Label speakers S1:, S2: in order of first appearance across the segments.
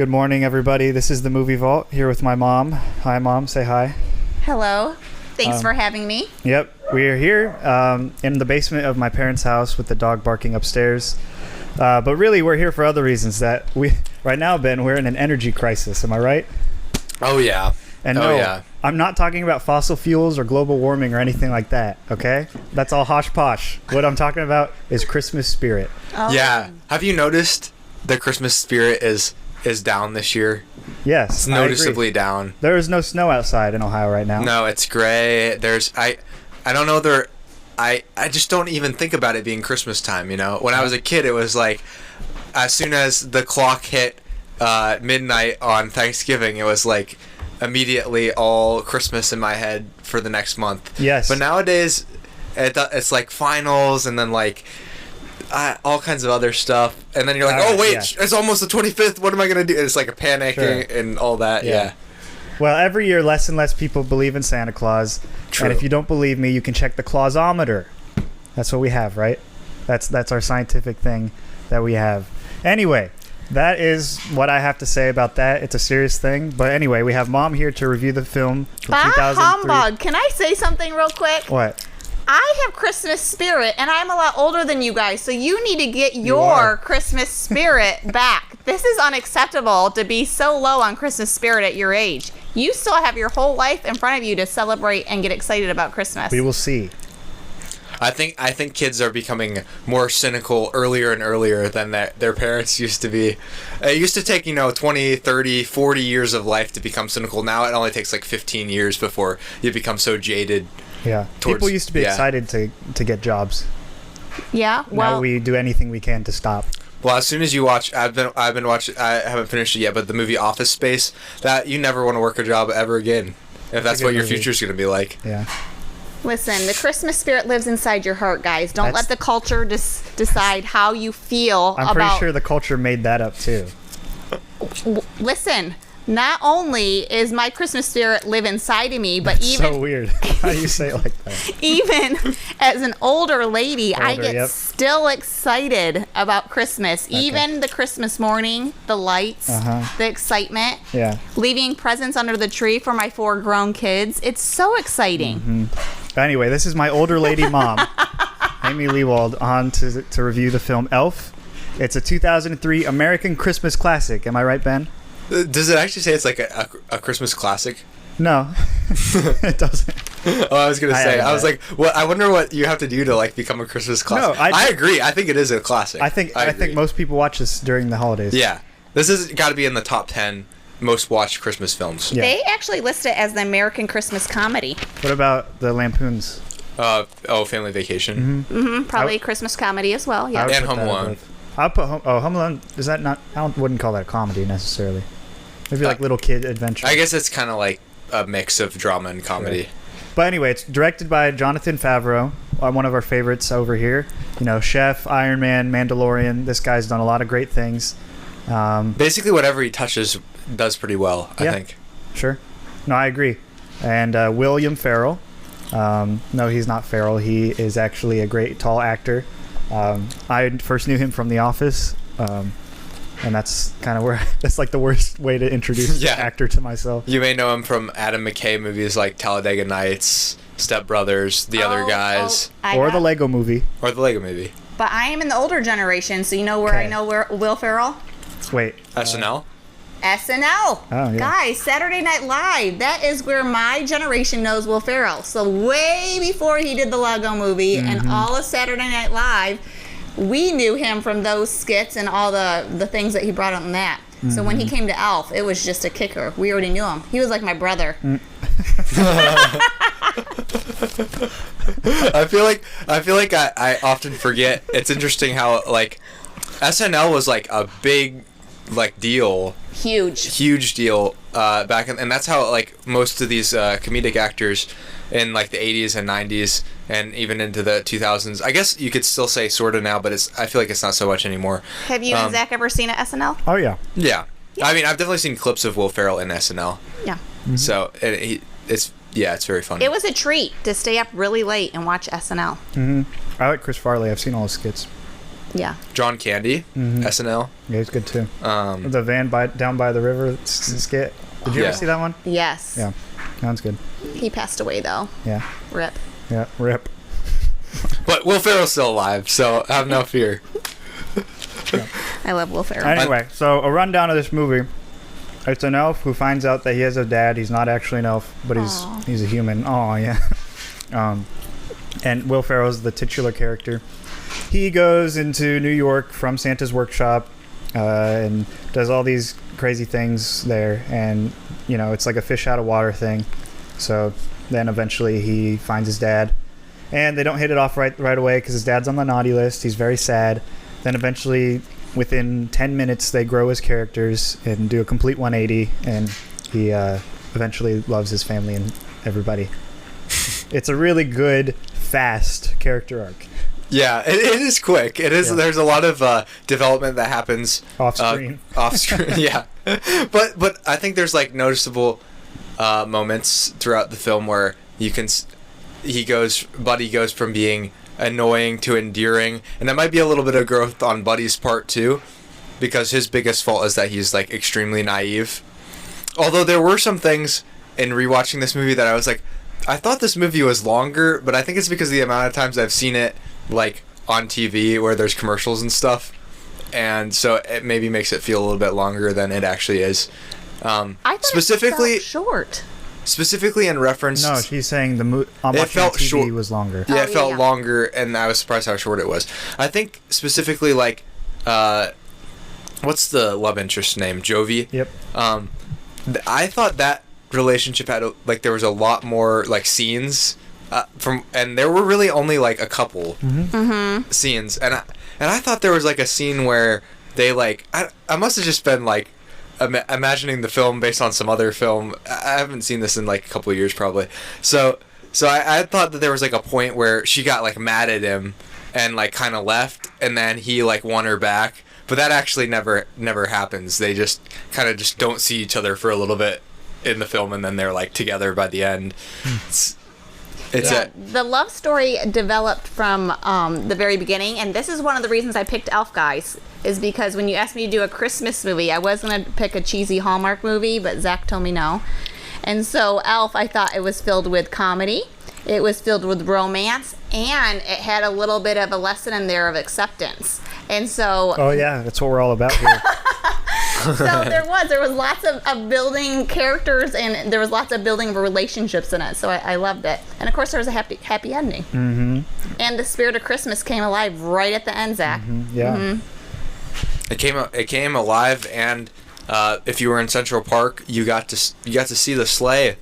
S1: Good morning, everybody. This is the Movie Vault here with my mom. Hi, Mom. Say hi.
S2: Hello. Thanks for having me.
S1: Yep, we are here in the basement of my parents' house with the dog barking upstairs. But really, we're here for other reasons. Right now, Ben, we're in an energy crisis. Am I right?
S3: Oh yeah.
S1: And I'm not talking about fossil fuels or global warming or anything like that. Okay, that's all hosh posh. What I'm talking about is Christmas spirit.
S2: Oh.
S3: Yeah. Have you noticed the Christmas spirit is down this year?
S1: Yes,
S3: It's noticeably down.
S1: There is no snow outside in Ohio right now.
S3: No, it's gray. I don't know I just don't even think about it being Christmas time, you know? When I was a kid, it was like as soon as the clock hit midnight on Thanksgiving, it was like immediately all Christmas in my head for the next month.
S1: Yes.
S3: But nowadays it's like finals and then like all kinds of other stuff, and then you're like, oh wait, it's almost the 25th. What am I gonna do? It's like a panic and all that. Yeah.
S1: Well, every year less and less people believe in Santa Claus.
S3: True.
S1: And if you don't believe me, you can check the Clausometer. That's what we have, right? That's our scientific thing that we have. Anyway, that is what I have to say about that. It's a serious thing. But anyway, we have Mom here to review the film from 2003.
S2: Humbug. Can I say something real quick?
S1: What?
S2: I have Christmas spirit, and I'm a lot older than you guys, so you need to get your Christmas spirit back. This is unacceptable to be so low on Christmas spirit at your age. You still have your whole life in front of you to celebrate and get excited about Christmas.
S1: We will see.
S3: I think kids are becoming more cynical earlier and earlier than their parents used to be. It used to take, 20, 30, 40 years of life to become cynical. Now it only takes like 15 years before you become so jaded.
S1: Yeah. People used to be excited to get jobs.
S2: Yeah. Well,
S1: now we do anything we can to stop.
S3: Well, as soon as you watch, I've been watching. I haven't finished it yet, but the movie Office Space, that you never want to work a job ever again, if that's what your future's going to be like.
S1: Yeah.
S2: Listen, the Christmas spirit lives inside your heart, guys. Don't let the culture decide how you feel
S1: I'm pretty sure the culture made that up too.
S2: Listen, not only is my Christmas spirit live inside of me, but even
S1: so weird. How do you say it like that?
S2: Even as an older lady, I get still excited about Christmas. Okay. Even the Christmas morning, the lights, the excitement, leaving presents under the tree for my 4 grown kids. It's so exciting.
S1: Mm-hmm. Anyway, this is my older lady mom, Amy Lewald, on to review the film Elf. It's a 2003 American Christmas classic. Am I right, Ben?
S3: Does it actually say it's like a Christmas classic?
S1: No, it doesn't.
S3: Oh, I was gonna say. I was like, "What? I wonder what you have to do to like become a Christmas classic." No, I agree. I think it is a classic.
S1: I think most people watch this during the holidays.
S3: Yeah, this has got to be in the top 10 most watched Christmas films.
S2: Yeah. They actually list it as the American Christmas comedy.
S1: What about the Lampoons?
S3: Family Vacation.
S2: Probably a Christmas comedy as well. Yeah,
S3: and Home Alone.
S1: I'll put Home Alone. Is that not? Wouldn't call that a comedy necessarily. Maybe like little kid adventure.
S3: I guess it's kind of like a mix of drama and comedy.
S1: Sure. But anyway, it's directed by Jonathan Favreau, one of our favorites over here. Chef, Iron Man, Mandalorian. This guy's done a lot of great things.
S3: Basically, whatever he touches does pretty well, I think.
S1: Sure. No, I agree. And William Ferrell. No, he's not Ferrell. He is actually a great tall actor. I first knew him from The Office. And that's kind of that's like the worst way to introduce the actor to myself.
S3: You may know him from Adam McKay movies like Talladega Nights, Step Brothers, The Other Guys.
S1: Or the Lego Movie.
S2: But I am in the older generation, so you know where I know Will Ferrell?
S1: Wait.
S3: SNL?
S2: SNL.
S1: Oh, yeah.
S2: Guys, Saturday Night Live. That is where my generation knows Will Ferrell. So way before he did the Lego Movie and all of Saturday Night Live, we knew him from those skits and all the things that he brought on that. So when he came to Elf, it was just a kicker. We already knew him. He was like my brother.
S3: I feel like I often forget. It's interesting how like SNL was like a big deal. Huge deal back in, and that's how like most of these comedic actors in like the 80s and 90s and even into the 2000s. I guess you could still say sort of now, but I feel like it's not so much anymore.
S2: Have you and Zach ever seen at SNL?
S1: Oh, yeah.
S3: Yeah. I mean, I've definitely seen clips of Will Ferrell in SNL.
S2: Yeah.
S3: So it's very funny.
S2: It was a treat to stay up really late and watch SNL.
S1: I like Chris Farley. I've seen all his skits.
S2: Yeah.
S3: John Candy, SNL.
S1: Yeah, he's good too. The van down by the river skit. Did you ever see that one?
S2: Yes.
S1: Yeah, sounds good.
S2: He passed away though.
S1: Yeah.
S2: Rip.
S1: Yeah, rip.
S3: But Will Ferrell's still alive, so have no fear.
S2: I love Will Ferrell.
S1: Anyway, so a rundown of this movie. It's an elf who finds out that he has a dad. He's not actually an elf, but he's a human. Oh yeah. And Will Ferrell's the titular character. He goes into New York from Santa's workshop and does all these crazy things there, and it's like a fish out of water thing. So then eventually he finds his dad, and they don't hit it off right away because his dad's on the naughty list. He's very sad. Then eventually, within 10 minutes, they grow as characters and do a complete 180, and he eventually loves his family and everybody. It's a really good, fast character arc.
S3: Yeah, it is quick. It is. Yeah. There's a lot of development that happens
S1: off screen.
S3: Yeah, but I think there's like noticeable moments throughout the film where Buddy goes from being annoying to endearing, and that might be a little bit of growth on Buddy's part too, because his biggest fault is that he's like extremely naive. Although there were some things in rewatching this movie that I was like, I thought this movie was longer, but I think it's because of the amount of times I've seen it like on TV where there's commercials and stuff, and so it maybe makes it feel a little bit longer than it actually is.
S2: I thought specifically it felt short.
S3: Specifically in reference.
S1: No, she's saying it
S3: felt
S1: TV
S3: short.
S1: Was longer.
S3: Yeah, it felt longer, and I was surprised how short it was. I think specifically like, what's the love interest name? Jovi.
S1: Yep.
S3: I thought that relationship had there was a lot more like scenes. And there were really only like a couple scenes, and I thought there was like a scene where they like I must have just been like imagining the film based on some other film. I haven't seen this in like a couple of years probably, so I thought that there was like a point where she got like mad at him and like kind of left, and then he like won her back, but that actually never happens. They just kind of just don't see each other for a little bit in the film, and then they're like together by the end.
S2: The love story developed from the very beginning, and this is one of the reasons I picked Elf, guys, is because when you asked me to do a Christmas movie, I was going to pick a cheesy Hallmark movie, but Zach told me no. And so Elf, I thought it was filled with comedy, it was filled with romance, and it had a little bit of a lesson in there of acceptance. And so...
S1: Oh yeah, that's what we're all about here.
S2: So there was lots of building characters, and there was lots of building of relationships in it. So I loved it, and of course there was a happy ending.
S1: Mm-hmm.
S2: And the spirit of Christmas came alive right at the end, Zach.
S1: Mm-hmm. Yeah.
S2: Mm-hmm.
S3: It came alive, and if you were in Central Park, you got to see the sleigh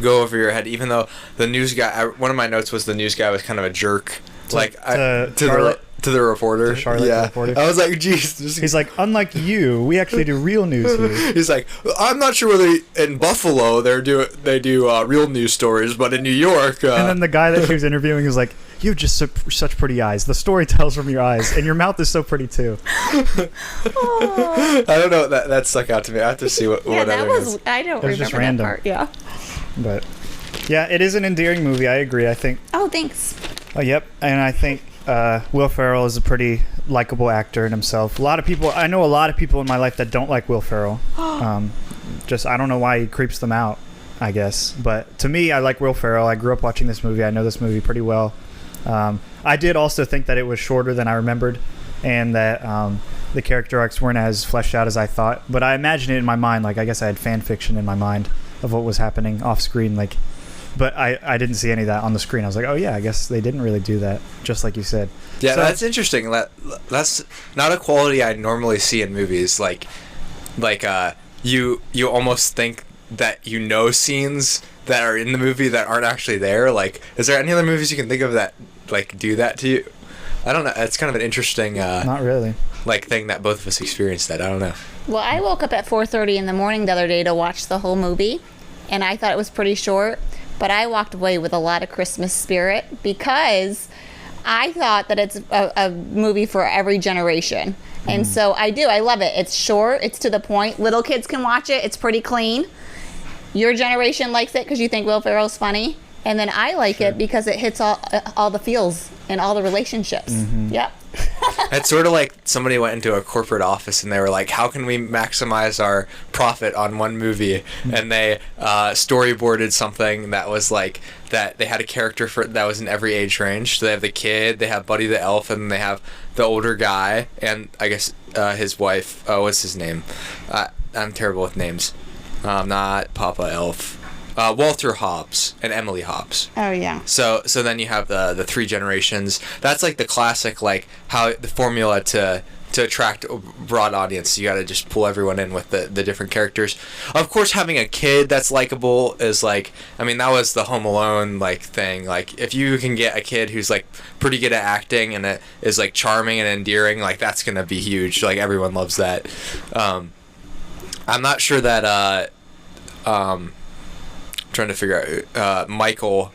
S3: go over your head. Even though the news guy, one of my notes was the news guy was kind of a jerk, to the reporter.
S1: To Charlotte, the reporter.
S3: I was like, geez.
S1: He's like, unlike you, we actually do real news here.
S3: He's like, I'm not sure whether in Buffalo they do real news stories, but in New York.
S1: And then the guy that he was interviewing is like, you have just such pretty eyes. The story tells from your eyes, and your mouth is so pretty too.
S3: I don't know. That stuck out to me. I have to see what
S2: that was. I don't remember
S1: just
S2: that
S1: random.
S2: part. Yeah.
S1: But yeah, it is an endearing movie. I agree. I think.
S2: Oh, thanks.
S1: Oh, yep. And I think Will Ferrell is a pretty likable actor in himself. I know a lot of people in my life that don't like Will Ferrell. I don't know why he creeps them out, I guess. But to me, I like Will Ferrell. I grew up watching this movie. I know this movie pretty well. I did also think that it was shorter than I remembered, and that the character arcs weren't as fleshed out as I thought. But I imagine it in my mind. Like, I guess I had fan fiction in my mind of what was happening off screen. Like, but I didn't see any of that on the screen. I was like, oh yeah, I guess they didn't really do that, just like you said.
S3: Yeah, so, that's interesting. That's not a quality I normally see in movies. Like you almost think that you know scenes that are in the movie that aren't actually there. Like, is there any other movies you can think of that like do that to you? I don't know. It's kind of an interesting
S1: not really
S3: like thing that both of us experienced. That I don't know.
S2: Well, I woke up at 4:30 in the morning the other day to watch the whole movie, and I thought it was pretty short, but I walked away with a lot of Christmas spirit because I thought that it's a movie for every generation. And so I love it. It's short, it's to the point. Little kids can watch it. It's pretty clean. Your generation likes it because you think Will Ferrell's funny, and then I like it because it hits all the feels and all the relationships. Yep.
S3: It's sort of like somebody went into a corporate office and they were like, how can we maximize our profit on one movie? And they storyboarded something that was like that they had a character for that was in every age range. So they have the kid, they have Buddy the elf, and they have the older guy, and I guess his wife. Oh, what's his name? I'm terrible with names. Not Papa Elf. Walter Hobbs and Emily Hobbs.
S2: Oh yeah.
S3: So then you have the three generations. That's like the classic, like how the formula to attract a broad audience. You got to just pull everyone in with the different characters. Of course, having a kid that's likable is like, I mean, that was the Home Alone like thing. Like if you can get a kid who's like pretty good at acting and it is like charming and endearing, like that's gonna be huge. Like everyone loves that. I'm not sure that trying to figure out Michael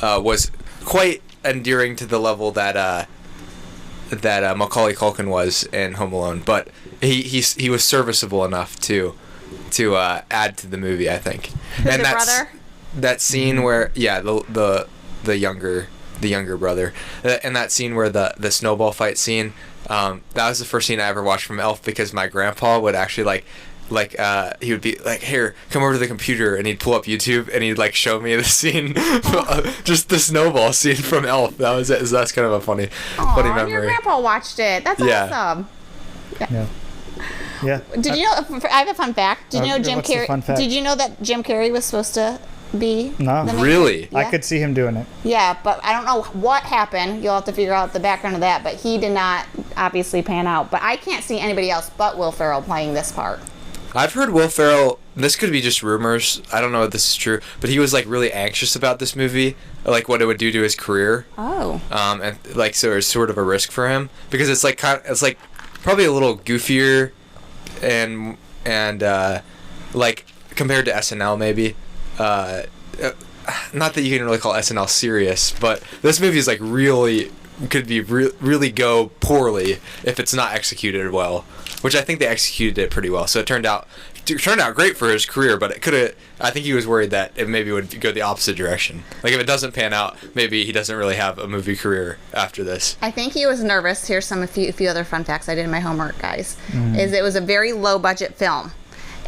S3: was quite endearing to the level that Macaulay Culkin was in Home Alone, but he was serviceable enough to add to the movie, I think.
S2: And that's brother?
S3: That scene where the younger brother, and that scene where the snowball fight scene, that was the first scene I ever watched from Elf, because my grandpa would actually he would be like, here, come over to the computer, and he'd pull up YouTube and he'd like show me the scene, just the snowball scene from Elf. That's kind of a funny memory.
S2: Your grandpa watched it. That's awesome.
S1: Yeah.
S2: Did you know? I have a fun fact. Did you know Jim Carrey? Did you know that Jim Carrey was supposed to be?
S1: No,
S3: really?
S1: Yeah. I could see him doing it.
S2: Yeah, but I don't know what happened. You'll have to figure out the background of that. But he did not obviously pan out. But I can't see anybody else but Will Ferrell playing this part.
S3: I've heard Will Ferrell, this could be just rumors, I don't know if this is true, but he was like really anxious about this movie, like what it would do to his career.
S2: Oh.
S3: And like, so it's sort of a risk for him, because it's like probably a little goofier and like compared to SNL maybe. Not that you can really call SNL serious, but this movie is like really really go poorly if it's not executed well, which I think they executed it pretty well. So it turned out great for his career, but I think he was worried that it maybe would go the opposite direction. Like if it doesn't pan out, maybe he doesn't really have a movie career after this.
S2: I think he was nervous. Here's a few other fun facts I did in my homework, guys. Is it was a very low budget film.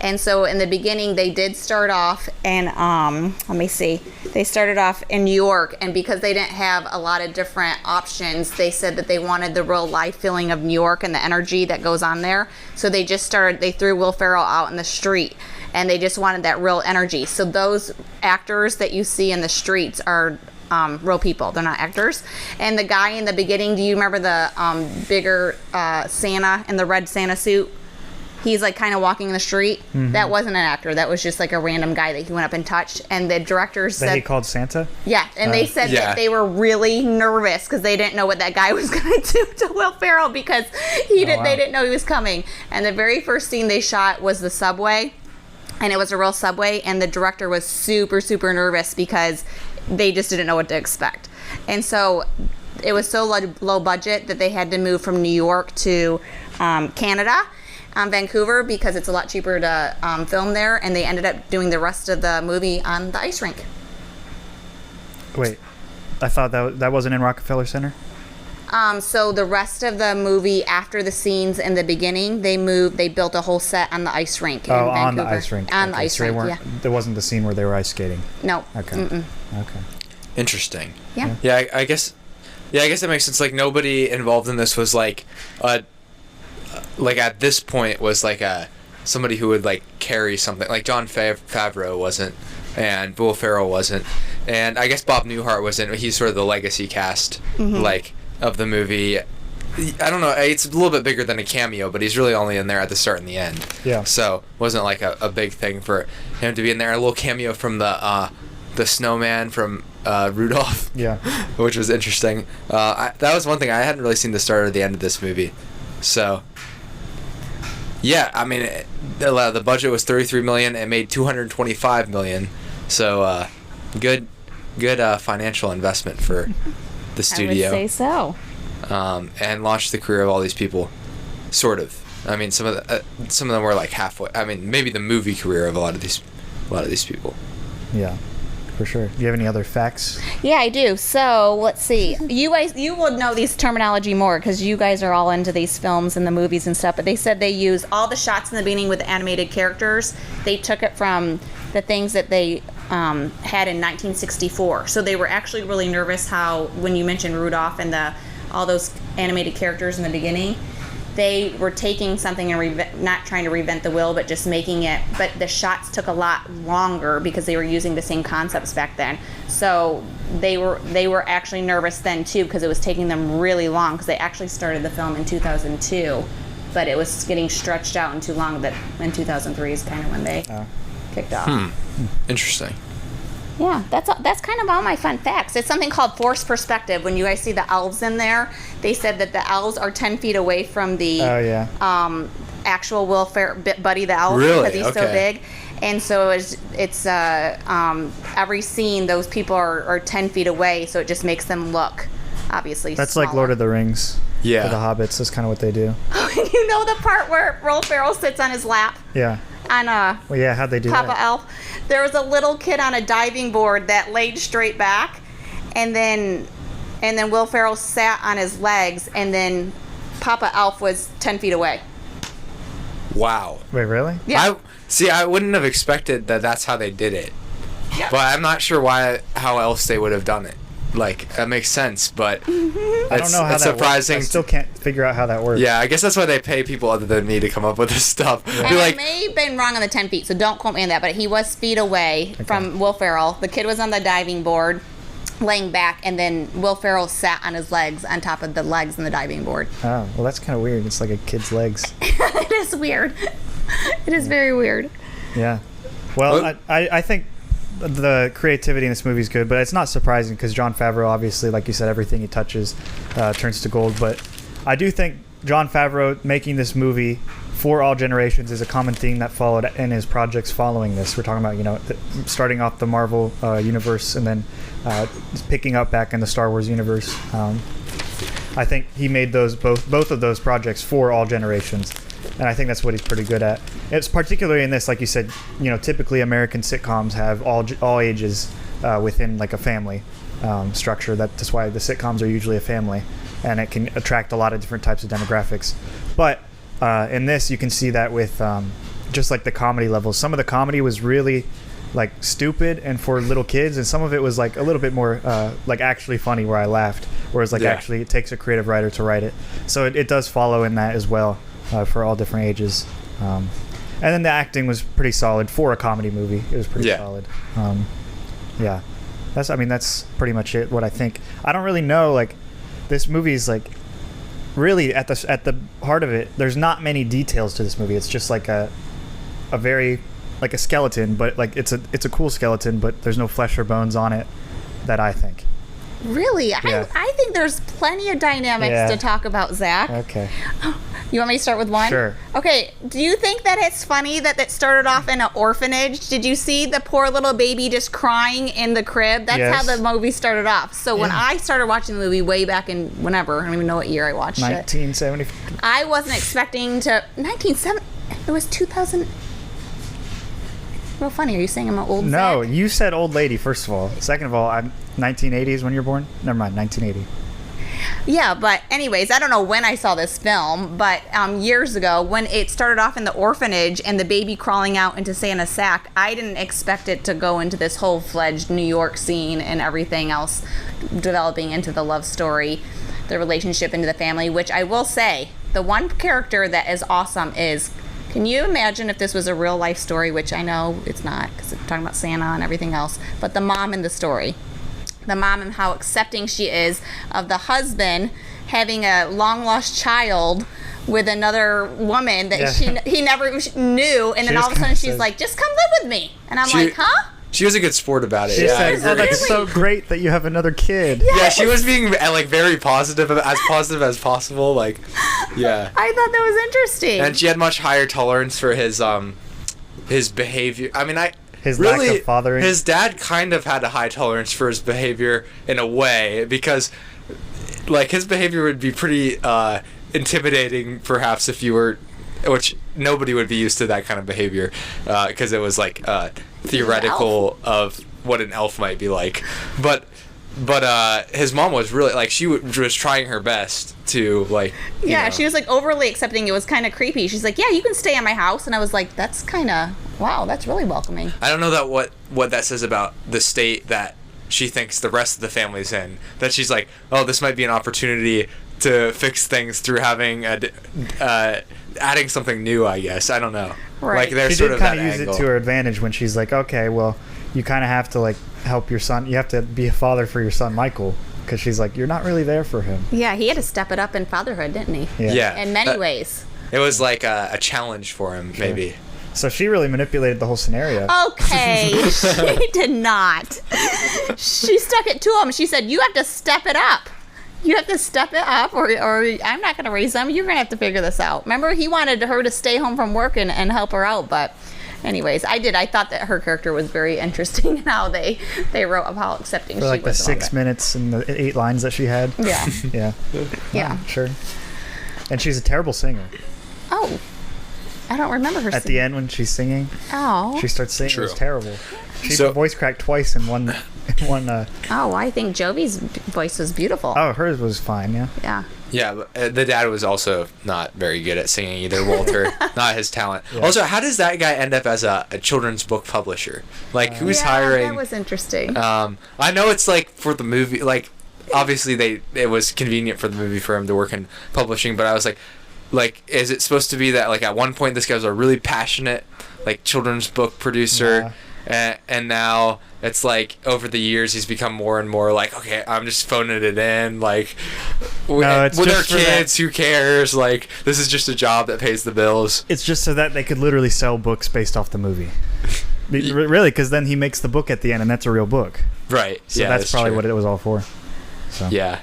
S2: And so in the beginning, they did start off in, let me see, they started off in New York, and because they didn't have a lot of different options, they said that they wanted the real life feeling of New York and the energy that goes on there. So they threw Will Ferrell out in the street, and they just wanted that real energy. So those actors that you see in the streets are real people. They're not actors. And the guy in the beginning, do you remember the bigger Santa in the red Santa suit? He's like kind of walking in the street. Mm-hmm. That wasn't an actor. That was just like a random guy that he went up and touched. And the directors said...
S1: That he called Santa?
S2: Yeah. And they said that they were really nervous because they didn't know what that guy was going to do to Will Ferrell because they didn't know he was coming. And the very first scene they shot was the subway. And it was a real subway. And the director was super, super nervous because they just didn't know what to expect. And so it was so low budget that they had to move from New York to Canada. Vancouver, because it's a lot cheaper to film there, and they ended up doing the rest of the movie on the ice rink.
S1: Wait, I thought that wasn't in Rockefeller Center?
S2: So the rest of the movie, after the scenes in the beginning, they built a whole set on the ice rink in Vancouver.
S1: On the ice rink.
S2: On the ice rink, yeah.
S1: There wasn't the scene where they were ice skating?
S2: No.
S1: Okay.
S2: Mm-mm.
S1: Okay.
S2: Yeah.
S3: Interesting. Yeah, I guess that makes sense. Like, nobody involved in this was like at this point was like somebody who would like carry something. Like Jon Favreau wasn't, and Will Ferrell wasn't, and I guess Bob Newhart wasn't. He's sort of the legacy cast, like, of the movie. I don't know. It's a little bit bigger than a cameo, but he's really only in there at the start and the end. Yeah. So wasn't like a big thing for him to be in there. A little cameo from the snowman from Rudolph. Yeah. Which was interesting. That was one thing. I hadn't really seen the start or the end of this movie, so. Yeah, I mean, the budget was $33 million. It made $225 million. So, good financial investment for the studio.
S2: I would say so.
S3: And launched the career of all these people, sort of. I mean, some of them were like halfway. I mean, maybe the movie career of a lot of these people.
S1: Yeah. for sure. Do you have any other facts?
S2: Yeah, I do. So let's see. You will know these terminology more because you guys are all into these films and the movies and stuff. But they said they use all the shots in the beginning with the animated characters. They took it from the things that they had in 1964. So they were actually really nervous how when you mentioned Rudolph and all those animated characters in the beginning, they were taking something and not trying to reinvent the wheel, but just making it. But the shots took a lot longer because they were using the same concepts back then. So they were actually nervous then too because it was taking them really long because they actually started the film in 2002, but it was getting stretched out and too long that in 2003 is kind of when they kicked off.
S3: Interesting.
S2: Yeah, that's kind of all my fun facts. It's something called forced perspective. When you guys see the elves in there, they said that the elves are 10 feet away from the actual Will Buddy the elf
S3: really?
S2: because he's so big. And so it's every scene, those people are 10 feet away, so it just makes them look obviously
S1: That's
S2: smaller.
S1: like Lord of the Rings.
S3: Yeah.
S1: For the hobbits, that's kind of what they do.
S2: You know the part where Will Ferrell sits on his lap?
S1: Yeah.
S2: Well,
S1: yeah, how'd they do
S2: Papa
S1: that?
S2: Elf. There was a little kid on a diving board that laid straight back, and then Will Ferrell sat on his legs, and then Papa Elf was 10 feet away.
S3: Wow.
S1: Wait, really?
S2: Yeah.
S3: I wouldn't have expected that that's how they did it.
S2: Yeah.
S3: But I'm not sure how else they would have done it. Like, that makes sense, but
S1: I don't know how
S3: it's
S1: that
S3: surprising.
S1: works. I still can't figure out how that works.
S3: Yeah, I guess that's why they pay people other than me to come up with this stuff.
S2: And
S3: Be
S2: I
S3: like,
S2: may have been wrong on the 10 feet, so don't quote me on that, but he was feet away from Will Ferrell. The kid was on the diving board, laying back, and then Will Ferrell sat on his legs on top of the legs on the diving board.
S1: Oh, well, that's kind of weird. It's like a kid's legs.
S2: It is weird. It is very weird.
S1: Yeah. Well, I think the creativity in this movie is good, but it's not surprising because Jon Favreau, obviously, like you said, everything he touches turns to gold. But I do think Jon Favreau making this movie for all generations is a common theme that followed in his projects following this. We're talking about, starting off the Marvel universe and then picking up back in the Star Wars universe. I think he made those both of those projects for all generations. And I think that's what he's pretty good at. It's particularly in this, like you said, typically American sitcoms have all ages within like a family structure. That's why the sitcoms are usually a family, and it can attract a lot of different types of demographics. But in this, you can see that with just like the comedy levels. Some of the comedy was really like stupid and for little kids, and some of it was like a little bit more like actually funny where I laughed. Whereas actually it takes a creative writer to write it. So it does follow in that as well. For all different ages, and then the acting was pretty solid for a comedy movie. It was pretty solid. That's pretty much it. What I think. I don't really know. Like, this movie is like really at the heart of it. There's not many details to this movie. It's just like a very like a skeleton, but like it's a cool skeleton, but there's no flesh or bones on it. That I think.
S2: Really?
S1: Yeah.
S2: I think there's plenty of dynamics to talk about, Zach.
S1: Okay.
S2: You want me to start with one?
S1: Sure.
S2: Okay. Do you think that it's funny that it started off in an orphanage? Did you see the poor little baby just crying in the crib? That's how the movie started off. So when I started watching the movie way back in whenever, I don't even know what year I watched
S1: 1970.
S2: it. I wasn't expecting to... 1970... It was 2000... Real funny. Are you saying I'm an old
S1: No,
S2: Zach?
S1: you said old lady, first of all. Second of all, I'm 1980s when you're born? Never mind, 1980.
S2: Yeah, but anyways, I don't know when I saw this film, but years ago when it started off in the orphanage and the baby crawling out into Santa's sack, I didn't expect it to go into this whole-fledged New York scene and everything else developing into the love story, the relationship into the family, which I will say, the one character that is awesome is... Can you imagine if this was a real life story, which I know it's not because it's talking about Santa and everything else, but the mom in the story. The mom and how accepting she is of the husband having a long lost child with another woman that he never knew, and then all of a sudden she's like, just come live with me. And I'm like, huh?
S3: She was a good sport about it.
S1: She said, "Oh, that's so great that you have another kid."
S3: Yeah, she was being like very positive as possible. Like, yeah.
S2: I thought that was interesting.
S3: And she had much higher tolerance for his behavior. I mean,
S1: his lack of fathering.
S3: His dad kind of had a high tolerance for his behavior in a way because, like, his behavior would be pretty intimidating, perhaps, if you were, which nobody would be used to that kind of behavior, because it was like theoretical of what an elf might be like. But his mom was really like, she was trying her best to like.
S2: Yeah, she was like overly accepting. It was kind of creepy. She's like, yeah, you can stay at my house, and I was like, that's kind of, wow, that's really welcoming.
S3: I don't know that what that says about the state that she thinks the rest of the family's in. That she's like, oh, this might be an opportunity to fix things through having adding something new, I guess. I don't know.
S2: Right.
S3: Like there's
S1: She
S3: sort
S1: did
S3: of
S1: kind
S3: that
S1: of use
S3: angle.
S1: it to her advantage when she's like, okay, well, you kind of have to like help your son. You have to be a father for your son, Michael, because she's like, you're not really there for him.
S2: Yeah, he had to step it up in fatherhood, didn't he?
S3: Yeah.
S2: In many ways.
S3: It was like a challenge for him, maybe.
S1: So she really manipulated the whole scenario.
S2: Okay, she did not. She stuck it to him. She said, you have to step it up. You have to step it up, or I'm not going to raise them. You're going to have to figure this out. Remember, he wanted her to stay home from work and help her out. But anyways, I thought that her character was very interesting in how they wrote of how accepting
S1: For like
S2: she was.
S1: the 6 minutes and the 8 lines that she had.
S2: Yeah.
S1: Yeah.
S2: Yeah.
S1: Sure. And she's a terrible singer.
S2: Oh, I don't remember her
S1: At the end when she's singing,
S2: Oh.
S1: she starts singing. It was
S3: True.
S1: terrible. She
S3: So-
S1: voice cracked twice in one.
S2: Oh, I think Jovi's voice was beautiful.
S1: Oh, hers was fine. Yeah.
S2: Yeah.
S3: Yeah, but, the dad was also not very good at singing either, Walter. Not his talent.
S1: Yeah.
S3: Also, how does that guy end up as a children's book publisher? Like, who's
S2: Yeah,
S3: hiring?
S2: that was interesting.
S3: I know it's like for the movie, like, obviously it was convenient for the movie for him to work in publishing, but I was like, is it supposed to be that, like, at one point this guy was a really passionate, like, children's book producer, and now it's like over the years he's become more and more like, okay, I'm just phoning it in, like,
S1: it's
S3: with our
S1: just for
S3: kids, who cares, like, this is just a job that pays the bills.
S1: It's just so that they could literally sell books based off the movie. Really, because then he makes the book at the end, and that's a real book.
S3: Right.
S1: So
S3: yeah,
S1: that's probably
S3: true.
S1: what it was all for. So.
S3: Yeah.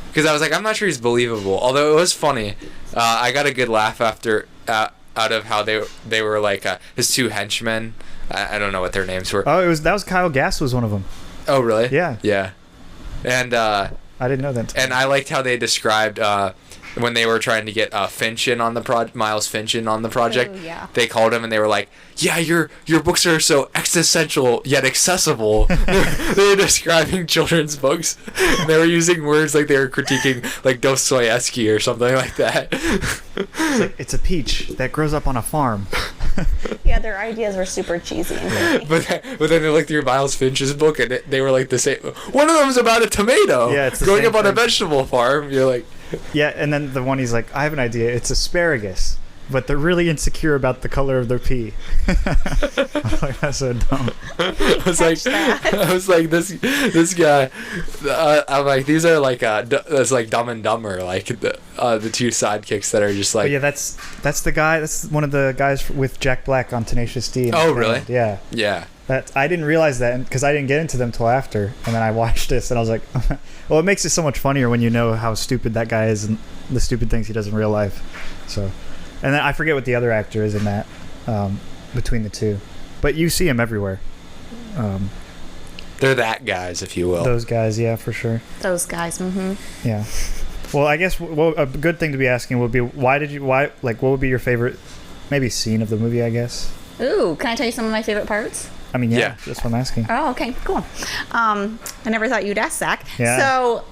S3: Because I was like, I'm not sure he's believable. Although it was funny. I got a good laugh after out of how they were like his two henchmen. I don't know what their names were.
S1: Oh, that was Kyle Gass was one of them.
S3: Oh, really?
S1: Yeah.
S3: Yeah. And
S1: I didn't know that.
S3: and I liked how they described when they were trying to get Finch in on the Miles Finch in on the project.
S2: Oh, yeah.
S3: They called him and they were like, yeah, your books are so existential yet accessible. They were describing children's books. And they were using words like they were critiquing like Dostoevsky or something like that.
S1: It's a peach that grows up on a farm.
S2: Yeah, their ideas were super cheesy and goofy.
S3: But then they looked through Miles Finch's book and they were like the same. One of them is about a tomato.
S1: Yeah, it's the
S3: growing
S1: same
S3: up on a
S1: thing.
S3: vegetable farm. You're like,
S1: Yeah, and then the one he's like, I have an idea. It's asparagus, but they're really insecure about the color of their pea. I'm like, that's so dumb.
S3: I was like, this guy. I'm like, these are like that's like Dumb and Dumber, like the two sidekicks that are just like.
S1: But yeah, that's the guy. That's one of the guys with Jack Black on Tenacious D.
S3: Oh, really?
S1: Yeah.
S3: Yeah.
S1: I didn't realize that because I didn't get into them till after, and then I watched this and I was like, well, it makes it so much funnier when you know how stupid that guy is and the stupid things he does in real life. So, and then I forget what the other actor is in that between the two, but you see him everywhere.
S3: They're that guys, if you will.
S1: Those guys, yeah, for sure.
S2: Those guys,
S1: Yeah. Well, I guess a good thing to be asking would be why what would be your favorite maybe scene of the movie? I guess.
S2: Ooh, can I tell you some of my favorite parts?
S1: I mean, yeah,
S3: Yeah.
S1: that's what I'm asking.
S2: Oh, okay, cool. I never thought you'd ask, Zach.
S1: Yeah.
S2: So,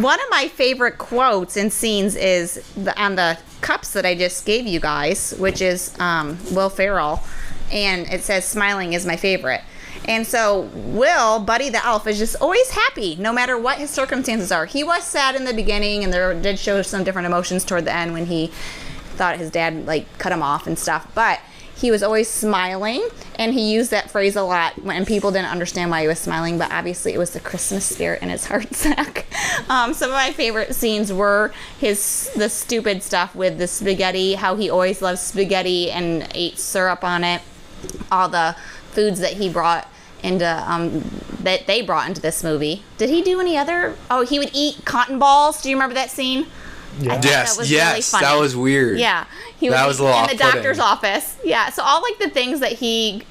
S2: one of my favorite quotes and scenes is on the cups that I just gave you guys, which is Will Ferrell, and it says, "Smiling is my favorite." And so Will, Buddy the Elf, is just always happy, no matter what his circumstances are. He was sad in the beginning, and there did show some different emotions toward the end when he thought his dad like cut him off and stuff, but he was always smiling, and he used that phrase a lot when people didn't understand why he was smiling, but obviously it was the Christmas spirit in his heart, Zach. Some of my favorite scenes were the stupid stuff with the spaghetti, how he always loved spaghetti and ate syrup on it, all the foods that he brought into that they brought into this movie. Did he do any other? Oh, he would eat cotton balls. Do you remember that scene?
S1: Yeah.
S2: I thought
S3: Yes,
S2: that was really
S3: yes,
S2: funny.
S3: that was weird.
S2: Yeah, he
S3: That was a little
S2: in the
S3: off-putting.
S2: doctor's office. Yeah, so all like the things that he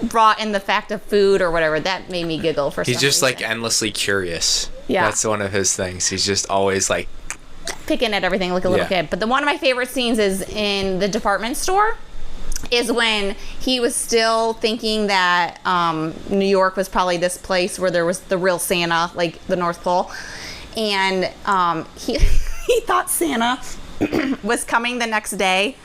S2: brought in the fact of food or whatever, that made me giggle for some
S3: He's just like
S2: reason.
S3: endlessly curious.
S2: Yeah.
S3: That's one of his things. He's just always like,
S2: Picking at everything like a little
S3: Yeah.
S2: kid. But one of my favorite scenes is in the department store is when he was still thinking that New York was probably this place where there was the real Santa, like the North Pole. And he thought Santa was coming the next day.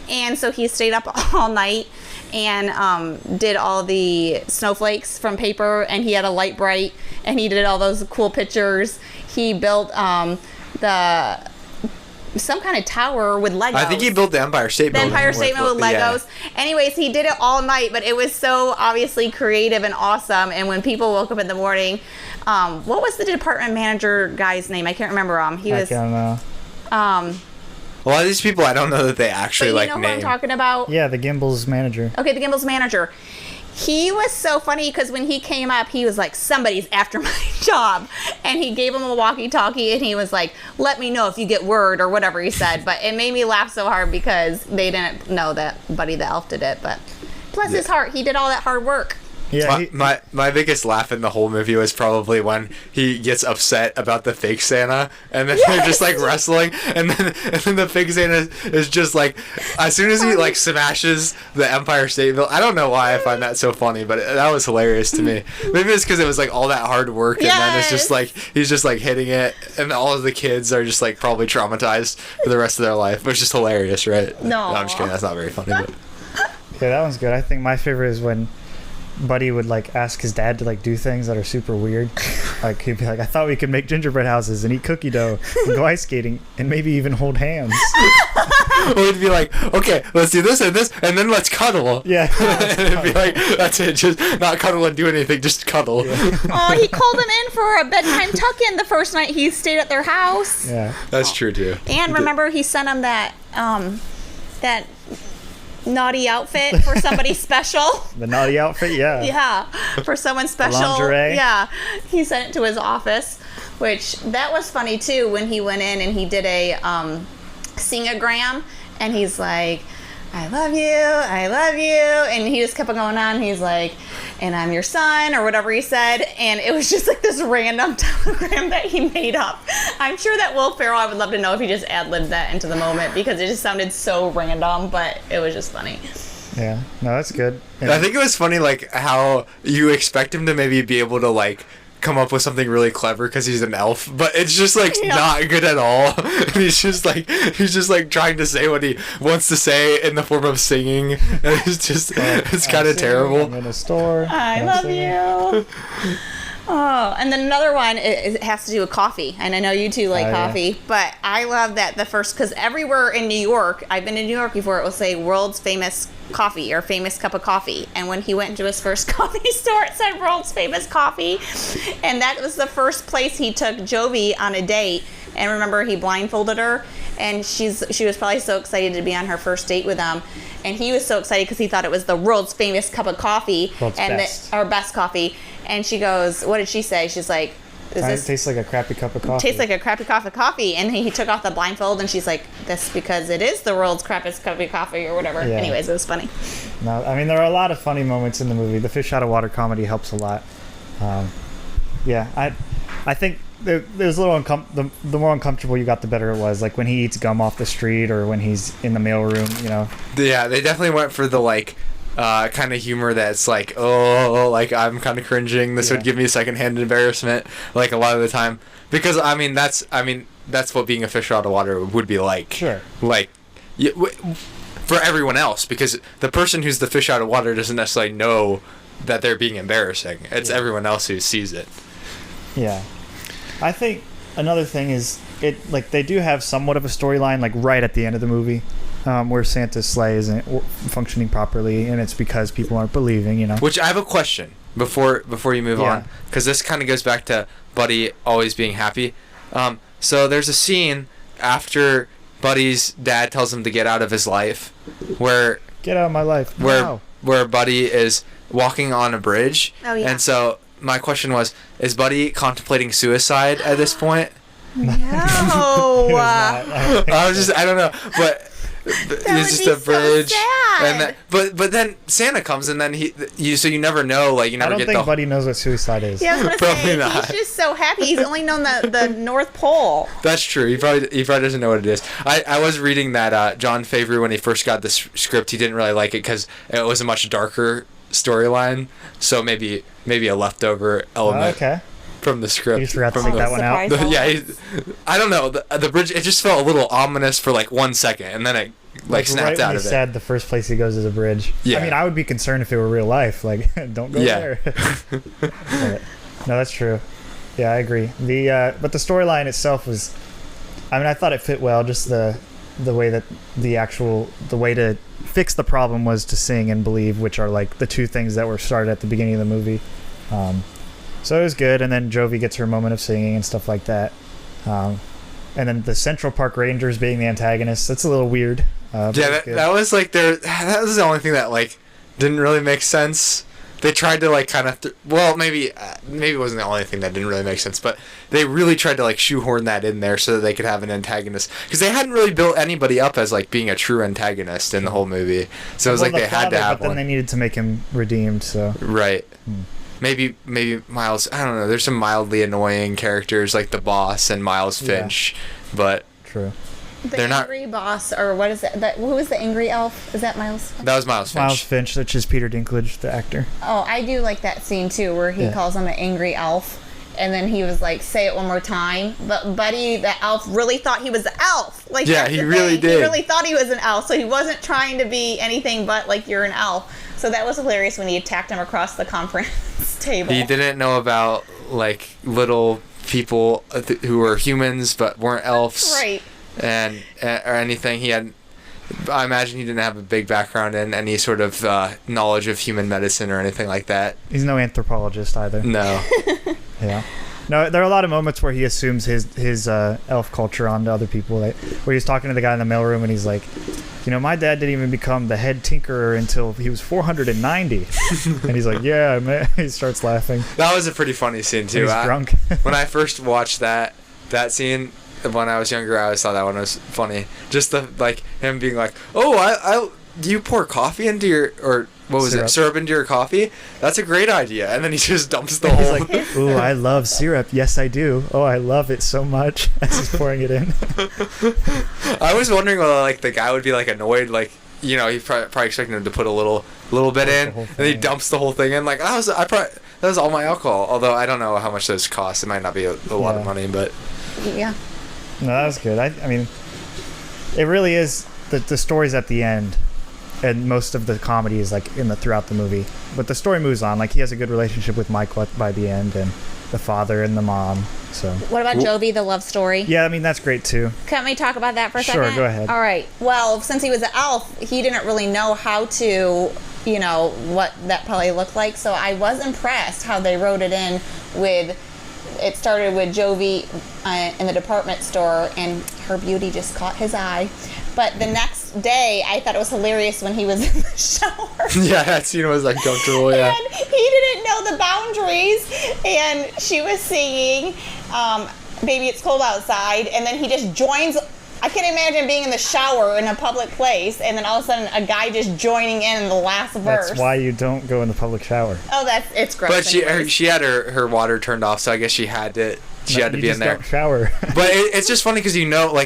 S2: And so he stayed up all night and did all the snowflakes from paper, and he had a light bright, and he did all those cool pictures. He built some kind of tower with Legos.
S3: I think he built the Empire State Building.
S2: The Empire State Building with Legos. Yeah. Anyways, he did it all night, but it was so obviously creative and awesome. And when people woke up in the morning, what was the department manager guy's name? I can't remember.
S1: I don't know.
S3: A lot of these people, I don't know that they actually
S2: but
S3: like
S2: you know
S3: name.
S2: Who I'm talking about?
S1: Yeah, the Gimbals manager.
S2: Okay, the Gimbals manager. He was so funny because when he came up, he was like, somebody's after my job. And he gave him a walkie-talkie, and he was like, let me know if you get word, or whatever he said. But it made me laugh so hard because they didn't know that Buddy the Elf did it. But bless his heart, he did all that hard work.
S1: Yeah,
S3: my biggest laugh in the whole movie was probably when he gets upset about the fake Santa, and then they're just like wrestling, and then the fake Santa is just like, as soon as he like smashes the Empire State Building. I don't know why I find that so funny, but that was hilarious to me. Maybe it's because it was like all that hard work, and then it's just like he's just like hitting it, and all of the kids are just like probably traumatized for the rest of their life, which is hilarious, right?
S2: No,
S3: I'm just kidding. That's not very funny, but
S1: yeah, that one's good. I think my favorite is when Buddy would like ask his dad to like do things that are super weird. Like he'd be like, I thought we could make gingerbread houses and eat cookie dough and go ice skating and maybe even hold hands.
S3: Or he'd be like, okay, let's do this, and then let's cuddle.
S1: Yeah.
S3: And it'd be like, that's it, just not cuddle and do anything, just cuddle.
S1: Yeah.
S2: Oh, he called him in for a bedtime tuck-in the first night he stayed at their house.
S1: Yeah.
S3: That's true too.
S2: And remember, he sent him that naughty outfit for somebody special.
S1: The naughty outfit, yeah.
S2: Yeah, for someone special.
S1: The lingerie.
S2: Yeah, he sent it to his office, which that was funny too when he went in and he did a sing-a-gram, and he's like, I love you, and he just kept on going on. He's like, and I'm your son, or whatever he said, and it was just like this random telegram that he made up. I'm sure that Will Ferrell, I would love to know if he just ad-libbed that into the moment, because it just sounded so random, but it was just funny.
S1: Yeah, no, that's good. And
S3: I think it was funny, like, how you expect him to maybe be able to, like, come up with something really clever because he's an elf, but it's just like not good at all. And he's just like trying to say what he wants to say in the form of singing, and it's kind of terrible.
S1: I'm in a store.
S2: I love you. Oh, and then another one, it has to do with coffee. And I know you two like coffee, but I love that because everywhere in New York, I've been in New York before, it will say world's famous coffee or famous cup of coffee. And when he went into his first coffee store, it said world's famous coffee. And that was the first place he took Jovi on a date. And remember, he blindfolded her, and she was probably so excited to be on her first date with him. And he was so excited because he thought it was the world's famous cup of coffee, our best coffee. And she goes, what did she say? She's like,
S1: it tastes like a crappy cup of coffee.
S2: Tastes like a crappy cup of coffee. And he took off the blindfold, and she's like, that's because it is the world's crappiest cup of coffee, or whatever. Yeah. Anyways, it was funny.
S1: No, I mean, there are a lot of funny moments in the movie. The fish out of water comedy helps a lot. I think there's a little the more uncomfortable you got, the better it was. Like when he eats gum off the street, or when he's in the mailroom, you know.
S3: Yeah, they definitely went for the like kind of humor that's like, oh, like I'm kind of cringing. This would give me secondhand embarrassment, like a lot of the time, because that's what being a fish out of water would be like.
S1: Sure.
S3: Like, for everyone else, because the person who's the fish out of water doesn't necessarily know that they're being embarrassing. It's everyone else who sees it.
S1: Yeah. I think another thing is they do have somewhat of a storyline like right at the end of the movie, where Santa's sleigh isn't functioning properly, and it's because people aren't believing, you know.
S3: Which I have a question before you move on, because this kind of goes back to Buddy always being happy. So there's a scene after Buddy's dad tells him to get out of his life, where
S1: get out of my life,
S3: where Buddy is walking on a bridge.
S2: Oh yeah.
S3: And so my question was, is Buddy contemplating suicide at this point?
S2: No.
S3: I don't know, but It's just a bridge. So sad. But then Santa comes and then you never know, like you never get.
S1: I don't think Buddy knows what suicide is.
S2: Yeah, I was gonna
S3: Probably
S2: say,
S3: not.
S2: He's just so happy. He's only known the North Pole.
S3: That's true. He probably doesn't know what it is. I was reading that Jon Favreau, when he first got the script, he didn't really like it because it was a much darker storyline. So maybe a leftover element.
S1: Okay.
S3: From the script.
S1: You just forgot to take that one out.
S3: I don't know. The bridge, it just felt a little ominous for like 1 second, and then it snapped out of it.
S1: He said the first place he goes is a bridge.
S3: Yeah.
S1: I mean, I would be concerned if it were real life. Like, don't go there. No, that's true. Yeah, I agree. But the storyline itself was, I mean, I thought it fit well. Just the way that the way to fix the problem was to sing and believe, which are like the two things that were started at the beginning of the movie. So it was good, and then Jovi gets her moment of singing and stuff like that. And then the Central Park Rangers being the antagonists, that's a little weird.
S3: That was like that was the only thing that like didn't really make sense. They tried to like kind of maybe it wasn't the only thing that didn't really make sense, but they really tried to like shoehorn that in there so that they could have an antagonist, because they hadn't really built anybody up as like being a true antagonist in the whole movie. So it was like they had to have
S1: one. But then they needed to make him redeemed. So
S3: right. Maybe Miles, I don't know, there's some mildly annoying characters like the boss and Miles Finch, but
S1: true.
S2: The angry boss, or what is that? Who is the angry elf? Is that Miles?
S3: That was Miles Finch.
S1: Miles Finch, which is Peter Dinklage, the actor.
S2: Oh, I do like that scene too, where he calls him an angry elf, and then he was like, "Say it one more time." But Buddy, the elf, really thought he was an elf. Like,
S3: yeah, he really did.
S2: He really thought he was an elf, so he wasn't trying to be anything but like, you're an elf. So that was hilarious when he attacked him across the conference table.
S3: He didn't know about like little people who were humans but weren't elves,
S2: right?
S3: And or anything. I imagine he didn't have a big background in any sort of knowledge of human medicine or anything like that.
S1: He's no anthropologist either.
S3: No.
S1: Yeah. No, there are a lot of moments where he assumes his elf culture onto other people. Like, where he's talking to the guy in the mailroom and he's like, my dad didn't even become the head tinkerer until he was 490. And he's like, yeah, man. He starts laughing.
S3: That was a pretty funny scene too.
S1: He's drunk.
S3: When I first watched that scene when I was younger, I always thought that one was funny. Just him being like, oh, do you pour coffee into your, or what was syrup into your coffee? That's a great idea. And then he just dumps the whole.
S1: He's like, ooh, I love syrup. Yes, I do. Oh, I love it so much. As he's pouring it in.
S3: I was wondering whether like the guy would be like annoyed, like he probably expecting him to put a little bit in, and he dumps the whole thing in. Like that was all my alcohol. Although I don't know how much those cost. It might not be a lot of money, but
S2: yeah.
S1: No, that was good. I mean, it really is the story's at the end. And most of the comedy is like throughout the movie, but the story moves on. Like, he has a good relationship with Michael by the end, and the father and the mom. So
S2: what about Jovi, the love story?
S1: Yeah, I mean, that's great too.
S2: Can we talk about that for a second?
S1: Sure, go ahead.
S2: All right. Well, since he was an elf, he didn't really know how to, what that probably looked like. So I was impressed how they wrote it in with. It started with Jovi in the department store, and her beauty just caught his eye. But the next day, I thought it was hilarious when he was in the shower.
S3: Yeah, that scene was uncomfortable, yeah.
S2: And he didn't know the boundaries, and she was singing, Baby It's Cold Outside, and then he just joins. I can imagine being in the shower in a public place, and then all of a sudden a guy just joining in the last verse.
S1: That's why you don't go in the public shower.
S2: Oh, it's gross.
S3: But she had her water turned off, so I guess she had to be in there.
S1: Don't shower.
S3: But it's just funny because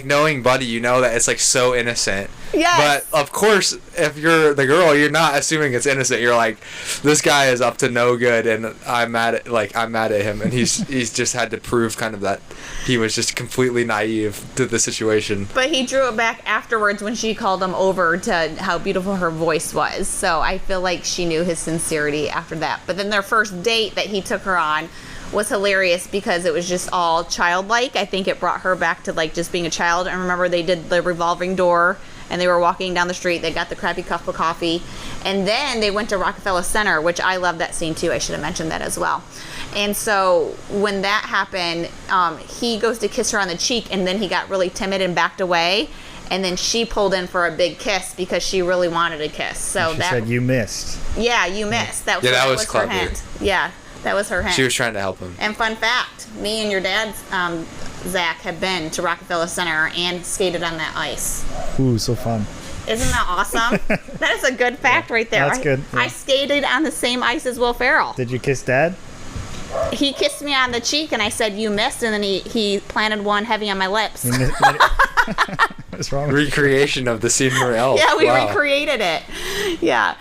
S3: knowing Buddy, that it's like so innocent.
S2: Yes.
S3: But of course, if you're the girl, you're not assuming it's innocent. You're like, this guy is up to no good, and I'm mad at him, and he's just had to prove kind of that he was just completely naive to the situation.
S2: But he drew it back afterwards when she called him over to how beautiful her voice was. So I feel like she knew his sincerity after that. But then their first date that he took her on was hilarious because it was just all childlike. I think it brought her back to like just being a child. And remember, they did the revolving door, and they were walking down the street. They got the crappy cup of coffee, and then they went to Rockefeller Center, which I love that scene too. I should have mentioned that as well. And so when that happened, he goes to kiss her on the cheek, and then he got really timid and backed away. And then she pulled in for a big kiss because she really wanted a kiss. So
S1: she said, "You missed."
S2: Yeah, you missed. That was
S3: clever.
S2: Her hint. Yeah. That was her hint.
S3: She was trying to help him.
S2: And fun fact, me and your dad, Zach, have been to Rockefeller Center and skated on that ice.
S1: Ooh, so fun.
S2: Isn't that awesome? That is a good fact right there.
S1: That's good. Yeah.
S2: I skated on the same ice as Will Ferrell.
S1: Did you kiss Dad?
S2: He kissed me on the cheek, and I said, "You missed," and then he planted one heavy on my lips.
S1: What's wrong with
S3: Recreation of the scene from Elf.
S2: Yeah, we
S3: Wow.
S2: recreated it. Yeah.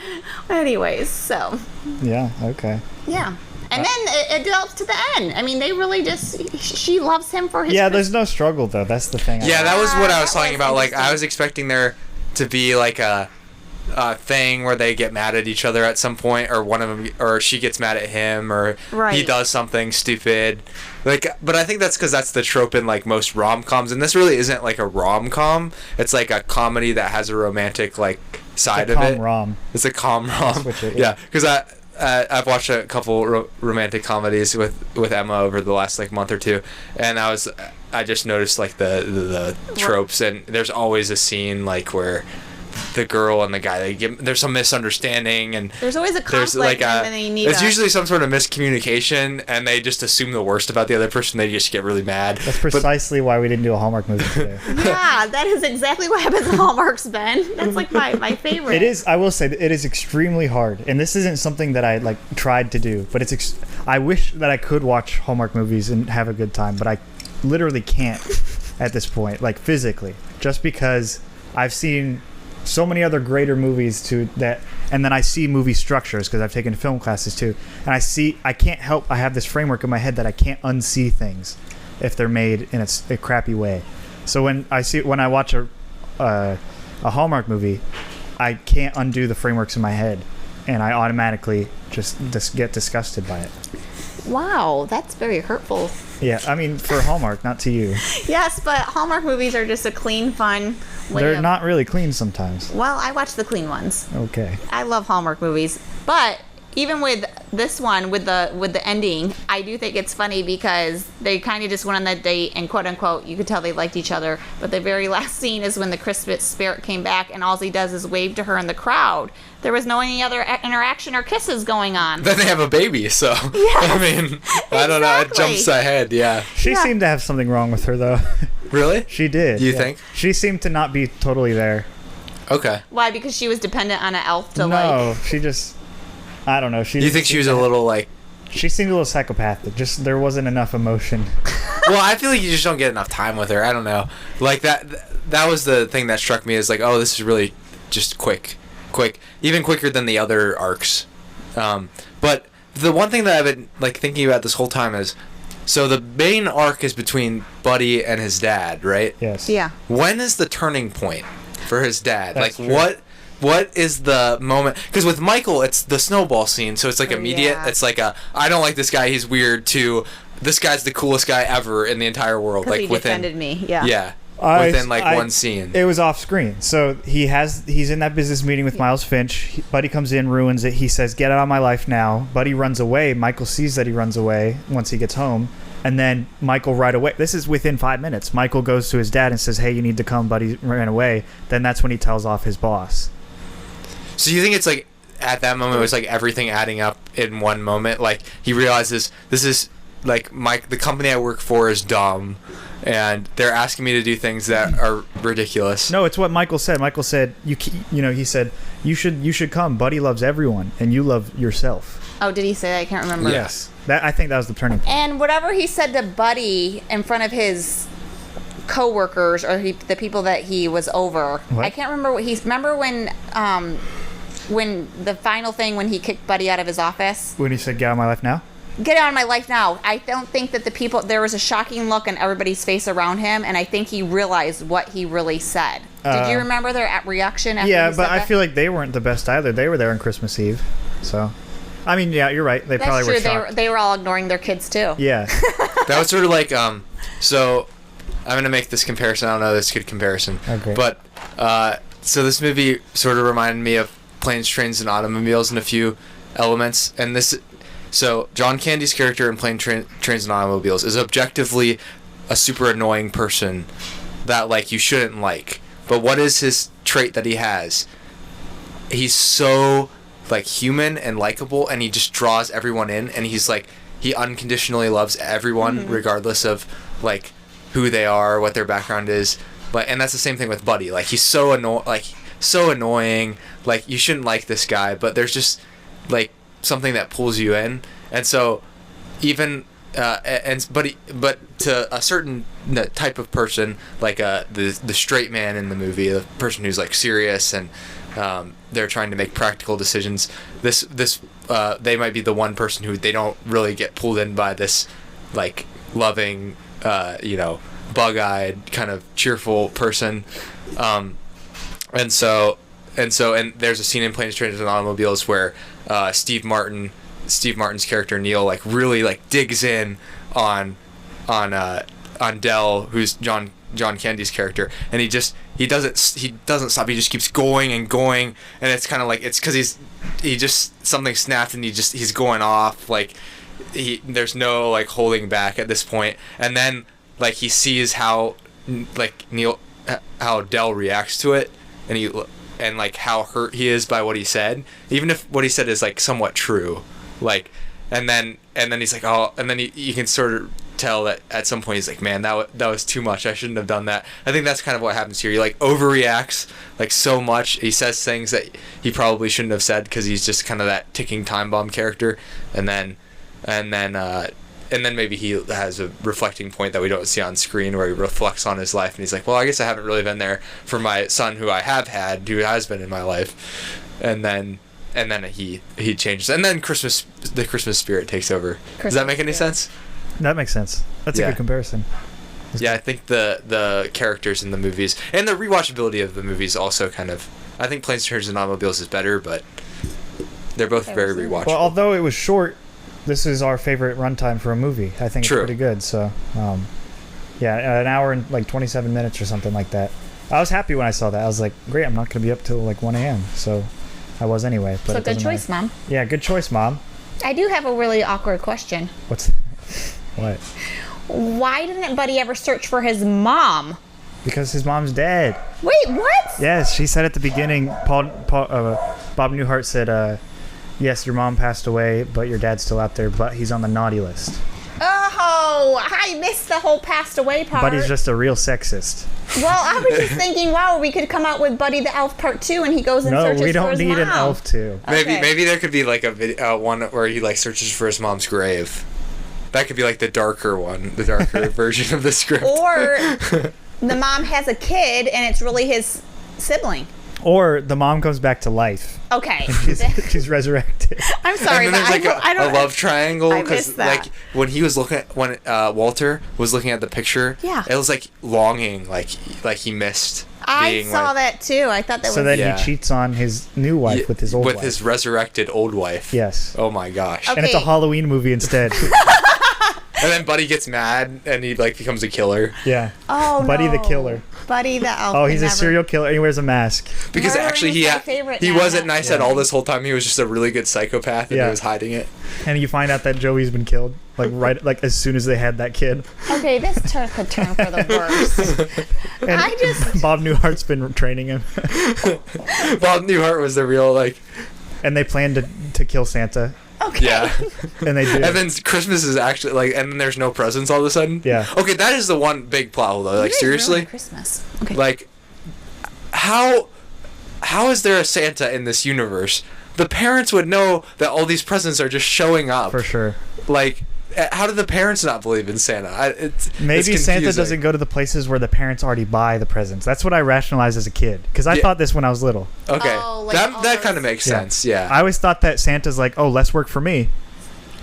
S2: Anyways, so.
S1: Yeah, okay.
S2: Yeah. And then it develops to the end. I mean, they really just, she loves him for his...
S1: Yeah, there's no struggle, though. That's the thing.
S3: Yeah, that was what I was
S2: that
S3: talking
S2: was
S3: about. Like, I
S2: interesting.
S3: was expecting there to be like a thing where they get mad at each other at some point, or one of them, or she gets mad at him, or he
S2: Right.
S3: does something stupid. Like, but I think that's because that's the trope in like most rom-coms, and this really isn't like a rom-com. It's like a comedy that has a romantic like side of it.
S1: Rom.
S3: It's a com-rom.
S1: Switch it,
S3: Yeah, because I've watched a couple romantic comedies with Emma over the last like month or two, and I just noticed like the tropes, and there's always a scene like where the girl and the guy there's some misunderstanding, and
S2: There's always a
S3: there's
S2: conflict,
S3: like
S2: and then they need
S3: it's usually some sort of miscommunication, and they just assume the worst about the other person. They just get really mad.
S1: That's precisely why we didn't do a Hallmark movie today.
S2: Yeah, that is exactly what happens in Hallmark's, Ben. That's like my favorite.
S1: It is. I will say that it is extremely hard, and this isn't something that I like tried to do. But it's. I wish that I could watch Hallmark movies and have a good time, but I literally can't at this point, like physically, just because I've seen so many other greater movies to that, and then I see movie structures because I've taken film classes too, and I can't help. I have this framework in my head that I can't unsee things if they're made in a crappy way. So when I watch a Hallmark movie, I can't undo the frameworks in my head, and I automatically just get disgusted by it.
S2: Wow, that's very hurtful.
S1: Yeah, I mean for Hallmark, not to you.
S2: Yes, but Hallmark movies are just a clean, fun way
S1: They're
S2: of...
S1: not really clean sometimes.
S2: Well, I watch the clean ones.
S1: Okay.
S2: I love Hallmark movies, but even with this one, with the ending, I do think it's funny because they kind of just went on that date and quote unquote, you could tell they liked each other. But the very last scene is when the Christmas spirit came back, and all he does is wave to her in the crowd. There was no any other interaction or kisses going on.
S3: Then they have a baby, so I mean, I don't know. It
S2: Exactly.
S3: jumps ahead. Yeah.
S1: She seemed to have something wrong with her though.
S3: Really?
S1: She did.
S3: You
S1: yeah.
S3: think?
S1: She seemed to not be totally there.
S3: Okay.
S2: Why? Because she was dependent on an elf to
S1: No, she just. I don't know.
S3: You think she was a little like?
S1: She seemed a little psychopathic. Just there wasn't enough emotion.
S3: Well, I feel like you just don't get enough time with her. I don't know. Like that was the thing that struck me is like, oh, this is really just quick, even quicker than the other arcs. But the one thing that I've been like thinking about this whole time is, so the main arc is between Buddy and his dad, right?
S1: Yes.
S2: Yeah.
S3: When is the turning point for his dad?
S1: That's
S3: like
S1: true.
S3: what is the moment? Because with Michael, it's the snowball scene, so it's like
S2: Oh,
S3: immediate.
S2: yeah.
S3: It's like I don't like this guy. He's weird. To this guy's the coolest guy ever in the entire world.
S2: Because
S3: Like
S2: he
S3: within
S2: defended me. Yeah.
S3: yeah, within like one scene.
S1: It was off screen. So he's in that business meeting with Miles Finch. Buddy comes in, ruins it. He says, "Get out of my life now." Buddy runs away. Michael sees that he runs away once he gets home. And then Michael right away, this is within 5 minutes, Michael goes to his dad and says, "Hey, you need to come." Buddy ran away. Then that's when he tells off his boss.
S3: So you think it's like at that moment it was like everything adding up in one moment? Like he realizes this is like the company I work for is dumb, and they're asking me to do things that are ridiculous.
S1: No, it's what Michael said. Michael said, he said, you should come. Buddy loves everyone, and you love yourself.
S2: Oh, did he say that? I can't remember.
S1: Yes. I think that was the turning point.
S2: And whatever he said to Buddy in front of his co-workers or the people that he was over.
S1: What?
S2: I can't remember what remember when the final thing when he kicked Buddy out of his office.
S1: When he said, "Get out of my life now."
S2: Get out of my life now. I don't think that there was a shocking look on everybody's face around him, and I think he realized what he really said. Did you remember their reaction after
S1: Yeah,
S2: he
S1: but
S2: said
S1: I
S2: that?
S1: feel like they weren't the best either. They were there on Christmas Eve, so. I mean, yeah, you're right. They
S2: That's
S1: probably
S2: true.
S1: were shocked.
S2: They were all ignoring their kids too.
S1: Yeah.
S3: That was sort of like so I'm gonna make this comparison. I don't know if this is a good comparison.
S1: Okay.
S3: But so this movie sort of reminded me of Planes, Trains, and Automobiles in a few elements, and so John Candy's character in Planes, Trains, and Automobiles is objectively a super annoying person that like you shouldn't like. But what is his trait that he has? He's so like human and likable, and he just draws everyone in, and he's like he unconditionally loves everyone regardless of like who they are, what their background is. But and that's the same thing with Buddy. Like he's so so annoying. Like, you shouldn't like this guy, but there's just like something that pulls you in. And so even but to a certain type of person, like the straight man in the movie, the person who's like serious and they're trying to make practical decisions, this they might be the one person who they don't really get pulled in by this like loving bug-eyed kind of cheerful person. And there's a scene in Planes, Trains, and Automobiles where Steve Martin's character Neil like really like digs in on Del, who's John Candy's character, and he doesn't stop. He just keeps going and going, and it's kind of like it's because he just something snapped and he's going off, like there's no like holding back at this point. And then like he sees how Del reacts to it, and like how hurt he is by what he said, even if what he said is like somewhat true, like, and then he's like, oh, and then you can sort of tell that at some point he's like, man, that was too much, I shouldn't have done that. I think that's kind of what happens here. He like overreacts like so much. He says things that he probably shouldn't have said because he's just kind of that ticking time bomb character, and then maybe he has a reflecting point that we don't see on screen where he reflects on his life and he's like, well, I guess I haven't really been there for my son who I have had, who has been in my life. And then he changes. And then the Christmas spirit takes over. Does that make any sense?
S1: That makes sense. That's a good comparison.
S3: Yeah, I think the characters in the movies and the rewatchability of the movies also kind of, I think Planes, Trains, and Automobiles is better, but they're both very rewatchable.
S1: Well, although it was short, this is our favorite runtime for a movie. I think
S3: True.
S1: It's pretty good. So, yeah, an hour and like 27 minutes or something like that. I was happy when I saw that. I was like, great, I'm not going to be up till like 1 a.m. So I was anyway. But
S2: so good choice, Mom.
S1: Yeah, good choice, Mom.
S2: I do have a really awkward question.
S1: What?
S2: Why didn't Buddy ever search for his mom?
S1: Because his mom's dead.
S2: Wait, what?
S1: Yes, she said at the beginning, Bob Newhart said, yes, your mom passed away, but your dad's still out there, but he's on the naughty list.
S2: Oh, I missed the whole passed away part.
S1: Buddy's just a real sexist.
S2: Well, I was just thinking, wow, we could come out with Buddy the Elf Part 2 and he goes and searches for his mom.
S1: No, we don't need an elf 2.
S3: Maybe there could be like a video, one where he like searches for his mom's grave. That could be like the darker version of the script.
S2: Or the mom has a kid and it's really his sibling.
S1: Or the mom comes back to life.
S2: Okay.
S1: She's resurrected.
S2: I'm sorry,
S3: and then there's like a love triangle,
S2: because
S3: like when Walter was looking at the picture, it was like longing, like he missed.
S2: I saw that too. I thought that was.
S1: So then he cheats on his new wife with his old wife.
S3: With his resurrected old wife.
S1: Yes.
S3: Oh my gosh.
S2: Okay.
S1: And it's a Halloween movie instead.
S3: And then Buddy gets mad and he like becomes a killer.
S1: Yeah.
S2: Oh no.
S1: Buddy the killer.
S2: Buddy the elf.
S1: Oh, he's a serial killer and he wears a mask.
S3: Because actually he wasn't nice at all this whole time. He was just a really good psychopath and he was hiding it. And
S1: you find out that Joey's been killed like as soon as they had that kid.
S2: Okay, this could turn for the worst.
S1: And Bob Newhart's been training him.
S3: Bob Newhart was the real like.
S1: And they planned to kill Santa.
S2: Okay.
S3: Yeah.
S1: And they do.
S3: And then Christmas is actually like, and then there's no presents all of a sudden.
S1: Yeah.
S3: Okay, that is the one big plot hole though. Like seriously.
S2: Christmas. Okay.
S3: Like, how is there a Santa in this universe? The parents would know that all these presents are just showing up.
S1: For sure.
S3: Like, how do the parents not believe in Santa?
S1: Maybe Santa doesn't go to the places where the parents already buy the presents. That's what I rationalized as a kid. Because I thought this when I was little.
S3: Okay.
S2: Oh,
S3: that kind of makes sense, yeah.
S1: I always thought that Santa's like, oh, less work for me.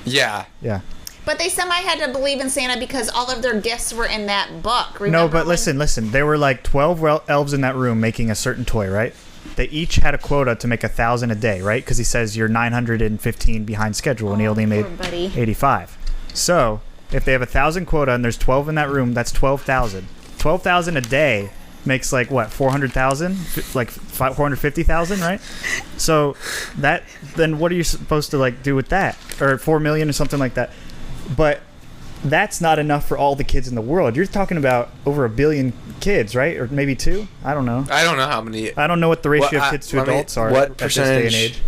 S3: Yeah.
S1: Yeah.
S2: But they somehow had to believe in Santa because all of their gifts were in that book. Remember
S1: No, but listen. There were like 12 elves in that room making a certain toy, right? They each had a quota to make 1,000 a day, right? Because he says you're 915 behind schedule and he only made 85. So, if they have 1,000 quota and there's 12 in that room, that's 12,000. 12,000 a day makes like what, 400,000? Like 450,000, right? So then what are you supposed to like do with that? Or 4 million or something like that. But that's not enough for all the kids in the world. You're talking about over 1 billion kids, right? Or maybe 2? I don't know.
S3: I don't know how many.
S1: I don't know what the ratio of kids to adults are
S3: what
S1: at
S3: percentage?
S1: this day and age.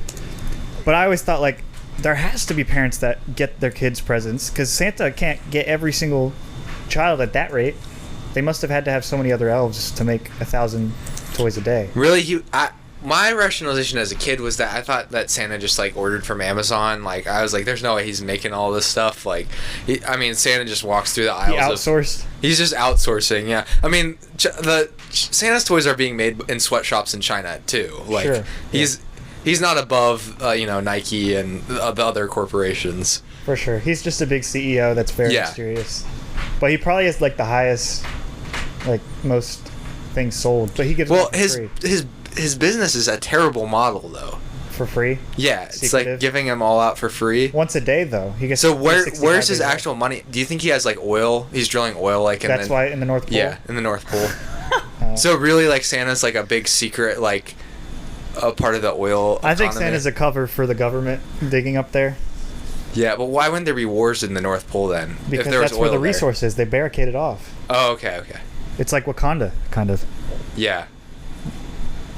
S1: But I always thought like there has to be parents that get their kids presents because Santa can't get every single child at that rate. They must have had to have so many other elves to make 1,000 toys a day.
S3: Really, my rationalization as a kid was that I thought that Santa just like ordered from Amazon. Like I was like, there's no way he's making all this stuff. Like, Santa just walks through the aisles.
S1: He outsourced.
S3: He's just outsourcing. Yeah, I mean, the Santa's toys are being made in sweatshops in China too. Like
S1: sure.
S3: he's not above Nike and the other corporations.
S1: For sure, he's just a big CEO that's very mysterious. But he probably has like the highest, like most things sold. But he gives them for free.
S3: His business is a terrible model, though.
S1: For free?
S3: Yeah, it's like giving them all out for free.
S1: Once a day, though. He gets.
S3: So where's his actual money? Do you think he has like oil? He's drilling oil, like.
S1: That's why in the North Pole.
S3: Yeah, in the North Pole. So really, like Santa's like a big secret, like a part of the oil.
S1: I think Santa's a cover for the government digging up there.
S3: Yeah, but why wouldn't there be wars in the North Pole then?
S1: Because
S3: if there was
S1: that's where the
S3: oil
S1: resource is. They barricade it off.
S3: Oh, okay.
S1: It's like Wakanda, kind of.
S3: Yeah.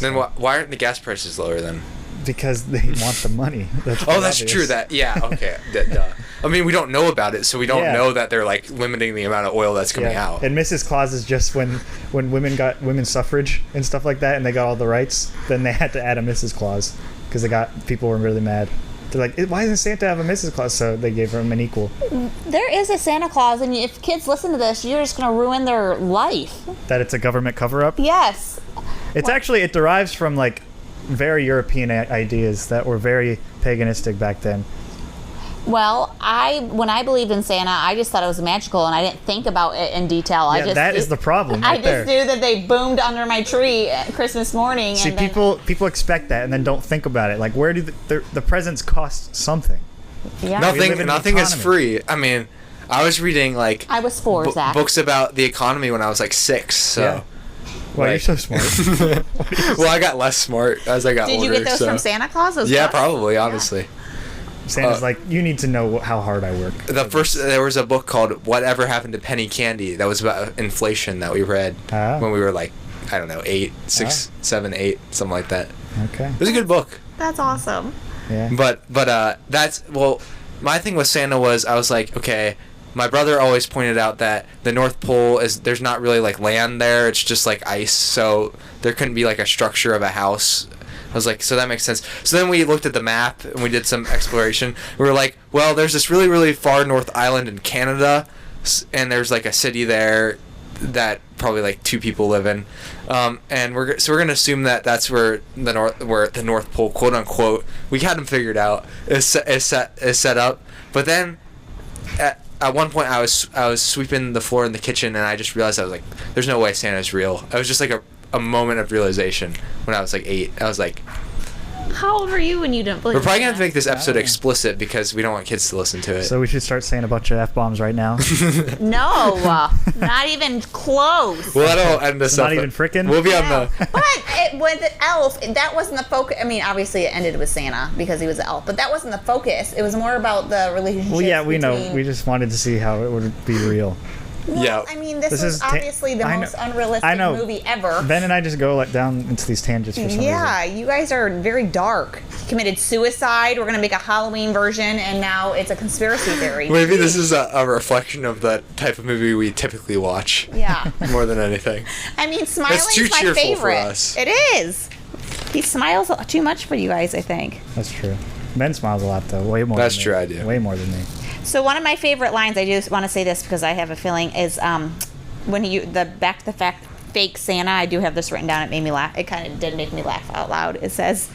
S3: Then why aren't the gas prices lower then?
S1: Because they want the money. That's
S3: that's true. Okay. Duh. I mean, we don't know about it, so we don't know that they're like limiting the amount of oil that's coming out.
S1: And Mrs. Claus is just when women got women's suffrage and stuff like that, and they got all the rights, then they had to add a Mrs. Claus because people were really mad. They're like, why doesn't Santa have a Mrs. Claus? So they gave him an equal.
S2: There is a Santa Claus, and if kids listen to this, you're just going to ruin their life.
S1: That it's a government cover-up?
S2: Yes.
S1: It's actually, it derives from like very European ideas that were very paganistic back then.
S2: Well, when I believed in Santa, I just thought it was magical, and I didn't think about it in detail.
S1: That is the problem. Right
S2: I just knew that they boomed under my tree Christmas morning.
S1: See, people expect that and then don't think about it. Like, where do the presents cost something?
S2: Yeah.
S3: Nothing is free. I mean, I was reading like
S2: I was 4, Zach.
S3: books about the economy when I was like 6. So.
S1: Yeah. Well, you're so smart.
S3: Well, I got less smart as I got older.
S2: Did you get those from Santa Claus?
S3: Yeah, probably, honestly. Yeah.
S1: Santa's like, you need to know how hard I work.
S3: There was a book called Whatever Happened to Penny Candy that was about inflation that we read when we were like, I don't know, 8, 6, 7, 8, something like that.
S1: Okay.
S3: It was a good book.
S2: That's awesome.
S1: Yeah.
S3: But my thing with Santa was I was like, okay, my brother always pointed out that the North Pole there's not really like land there, it's just like ice, so there couldn't be like a structure of a house. I was like, so that makes sense. So then we looked at the map and we did some exploration. We were like, well, there's this really, really far north island in Canada, and there's like a city there that probably like 2 people live in, and we're gonna assume that that's where the North Pole, quote unquote, we had them figured out, is set up. But then at one point I was sweeping the floor in the kitchen and I just realized, I was like, there's no way Santa's real. It was just like a moment of realization when I was like 8. I was like,
S2: how old were you when you didn't believe?
S3: We're probably gonna have to make this episode explicit because we don't want kids to listen to it.
S1: So we should start saying a bunch of F-bombs right now.
S2: No, not even close.
S3: Well, that'll end us up.
S1: Not even frickin'?
S3: We'll be on the.
S2: But with the elf, that wasn't the focus. I mean, obviously it ended with Santa because he was the elf, but that wasn't the focus. It was more about the relationship.
S1: Well, yeah, we know. We just wanted to see how it would be real.
S2: Well,
S3: yeah.
S2: I mean, this is obviously the most unrealistic movie ever.
S1: Ben and I just go down into these tangents for some reason.
S2: Yeah, you guys are very dark. He committed suicide. We're going to make a Halloween version, and now it's a conspiracy theory.
S3: Maybe this is a reflection of the type of movie we typically watch.
S2: Yeah.
S3: More than anything.
S2: I mean, smiling's
S3: too
S2: my
S3: cheerful
S2: favorite.
S3: for us.
S2: It is. He smiles too much for you guys, I think.
S1: That's true. Ben smiles a lot, though. Way more
S3: That's
S1: than
S3: true,
S1: me.
S3: I do.
S1: Way more than me.
S2: So one of my favorite lines, I just want to say this because I have a feeling, is when back to the fake Santa. I do have this written down. It made me laugh. It kind of did make me laugh out loud. It says,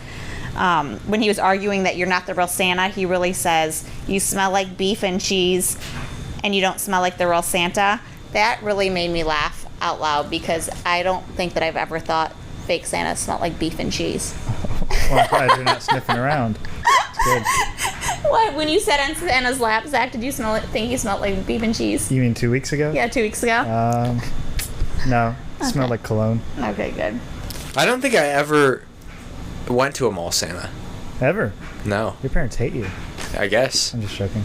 S2: when he was arguing that you're not the real Santa, he really says, you smell like beef and cheese and you don't smell like the real Santa. That really made me laugh out loud because I don't think that I've ever thought fake Santa smelled like beef and cheese.
S1: Well, I'm glad you're not sniffing around. It's good.
S2: What? When you sat on Santa's lap, Zach, did you think you smelled like beef and cheese?
S1: You mean 2 weeks ago?
S2: Yeah, 2 weeks ago.
S1: No. It smelled like cologne.
S2: Okay, good.
S3: I don't think I ever went to a mall Santa.
S1: Ever?
S3: No.
S1: Your parents hate you.
S3: I guess.
S1: I'm just joking.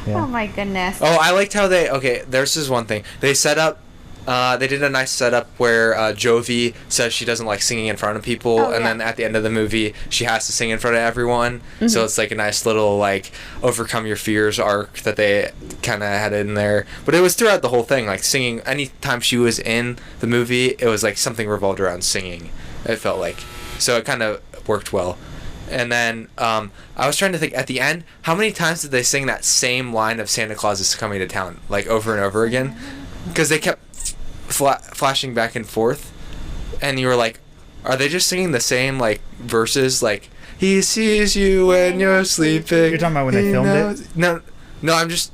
S1: Yeah.
S2: Oh my goodness.
S3: Oh, I liked how there's this one thing. They set up They did a nice setup where Jovi says she doesn't like singing in front of people, and then at the end of the movie, she has to sing in front of everyone. So it's like a nice little like overcome your fears arc that they kind of had in there. But it was throughout the whole thing, like singing. Anytime she was in the movie, it was like something revolved around singing. It felt like, so it kind of worked well. And then I was trying to think at the end, how many times did they sing that same line of Santa Claus is coming to town, like over and over again? Because they kept flashing back and forth, and you were like, are they just singing the same like verses, like he sees you when you're sleeping?
S1: You're talking about when they filmed it?
S3: No, I'm just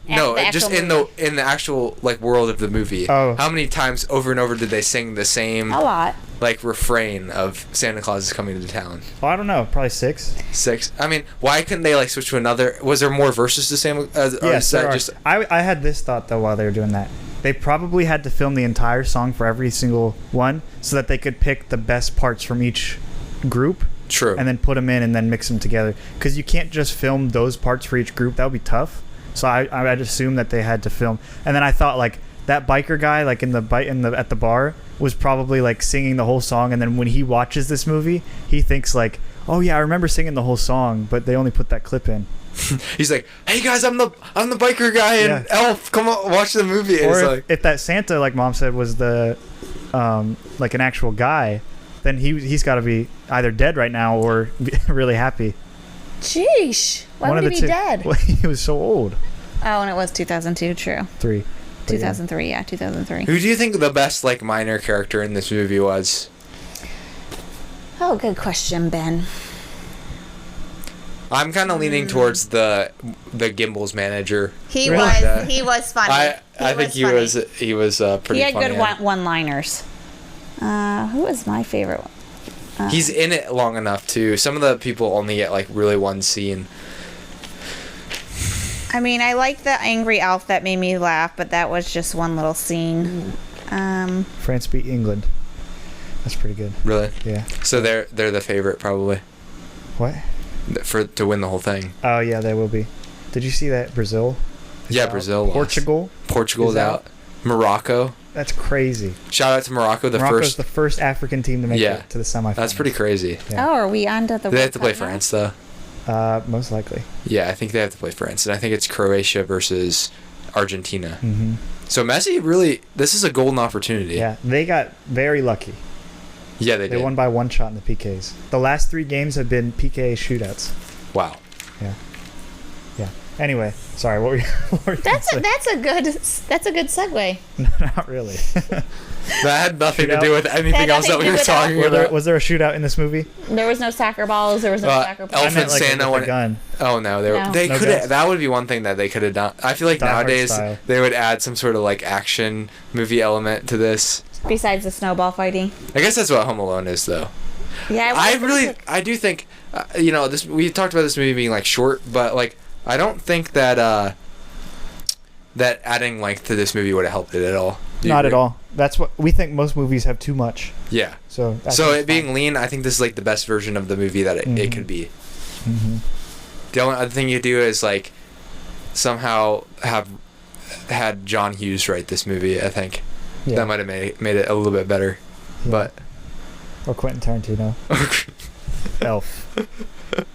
S3: just in the actual like world of the movie.
S1: Oh.
S3: How many times over and over did they sing the same
S2: A lot.
S3: like refrain of Santa Claus is coming to town?
S1: Oh, I don't know, probably 6.
S3: 6. I mean, why couldn't they like switch to another? Was there more verses to sing?
S1: Yes, there are. I had this thought though while they were doing that. They probably had to film the entire song for every single one so that they could pick the best parts from each group.
S3: True.
S1: And then put them in and then mix them together. Because you can't just film those parts for each group. That would be tough. So I'd assume that they had to film. And then I thought like that biker guy like at the bar was probably like singing the whole song. And then when he watches this movie, he thinks like, oh yeah, I remember singing the whole song, but they only put that clip in.
S3: He's like, hey guys, I'm the biker guy and Elf, come on, watch the movie. And
S1: or if that Santa, like Mom said, was the like an actual guy, then he's got to be either dead right now or really happy.
S2: Sheesh. Why would he be dead?
S1: Well, he was so old.
S2: Oh, and it was 2002, true. 2003, yeah, 2003.
S3: Who do you think the best like minor character in this movie was?
S2: Oh, good question, Ben.
S3: I'm kind of leaning towards the Gimbals manager.
S2: He was funny.
S3: I think he was pretty funny.
S2: He had good one-liners. Who was my favorite one?
S3: He's in it long enough too. Some of the people only get like really one scene.
S2: I mean, I like the angry elf that made me laugh, but that was just one little scene.
S1: France beat England. That's pretty good.
S3: Really?
S1: Yeah.
S3: So they're the favorite probably.
S1: What?
S3: To win the whole thing.
S1: Oh yeah, they will be. Did you see that Brazil?
S3: Yeah, Brazil. Portugal's out. Morocco.
S1: That's crazy.
S3: Shout out to Morocco.
S1: Morocco's the first African team to make it to the semifinals.
S3: That's pretty crazy.
S2: Yeah. Oh, are we on to the?
S3: They have to play France though.
S1: Most likely.
S3: Yeah, I think they have to play France, and I think it's Croatia versus Argentina.
S1: Mm-hmm.
S3: So Messi really, this is a golden opportunity.
S1: Yeah, they got very lucky.
S3: Yeah, they did.
S1: They won by 1 shot in the PKs. The last 3 games have been PK shootouts.
S3: Wow.
S1: Yeah. Anyway, sorry. What were you
S2: That's a good segue.
S1: Not really.
S3: That had nothing to do with anything else that we were talking about.
S1: Was there a shootout in this movie?
S2: There was no soccer balls. There was no soccer balls.
S3: Elf and Santa
S1: with a gun.
S3: Oh no, they could have. That would be one thing that they could have done. I feel like nowadays they would add some sort of like action movie element to this.
S2: Besides the snowball fighting.
S3: I guess that's what Home Alone is, though.
S2: Yeah,
S3: I do think, this. We talked about this movie being like short, but like I don't think that that adding length to this movie would have helped it at all.
S1: Not at all. That's what we think. Most movies have too much.
S3: Yeah.
S1: So
S3: it being lean, I think this is like the best version of the movie that it could be.
S1: Mm-hmm.
S3: The only other thing you do is like somehow have had John Hughes write this movie. I think that might have made it a little bit better, but
S1: or Quentin Tarantino. Elf. It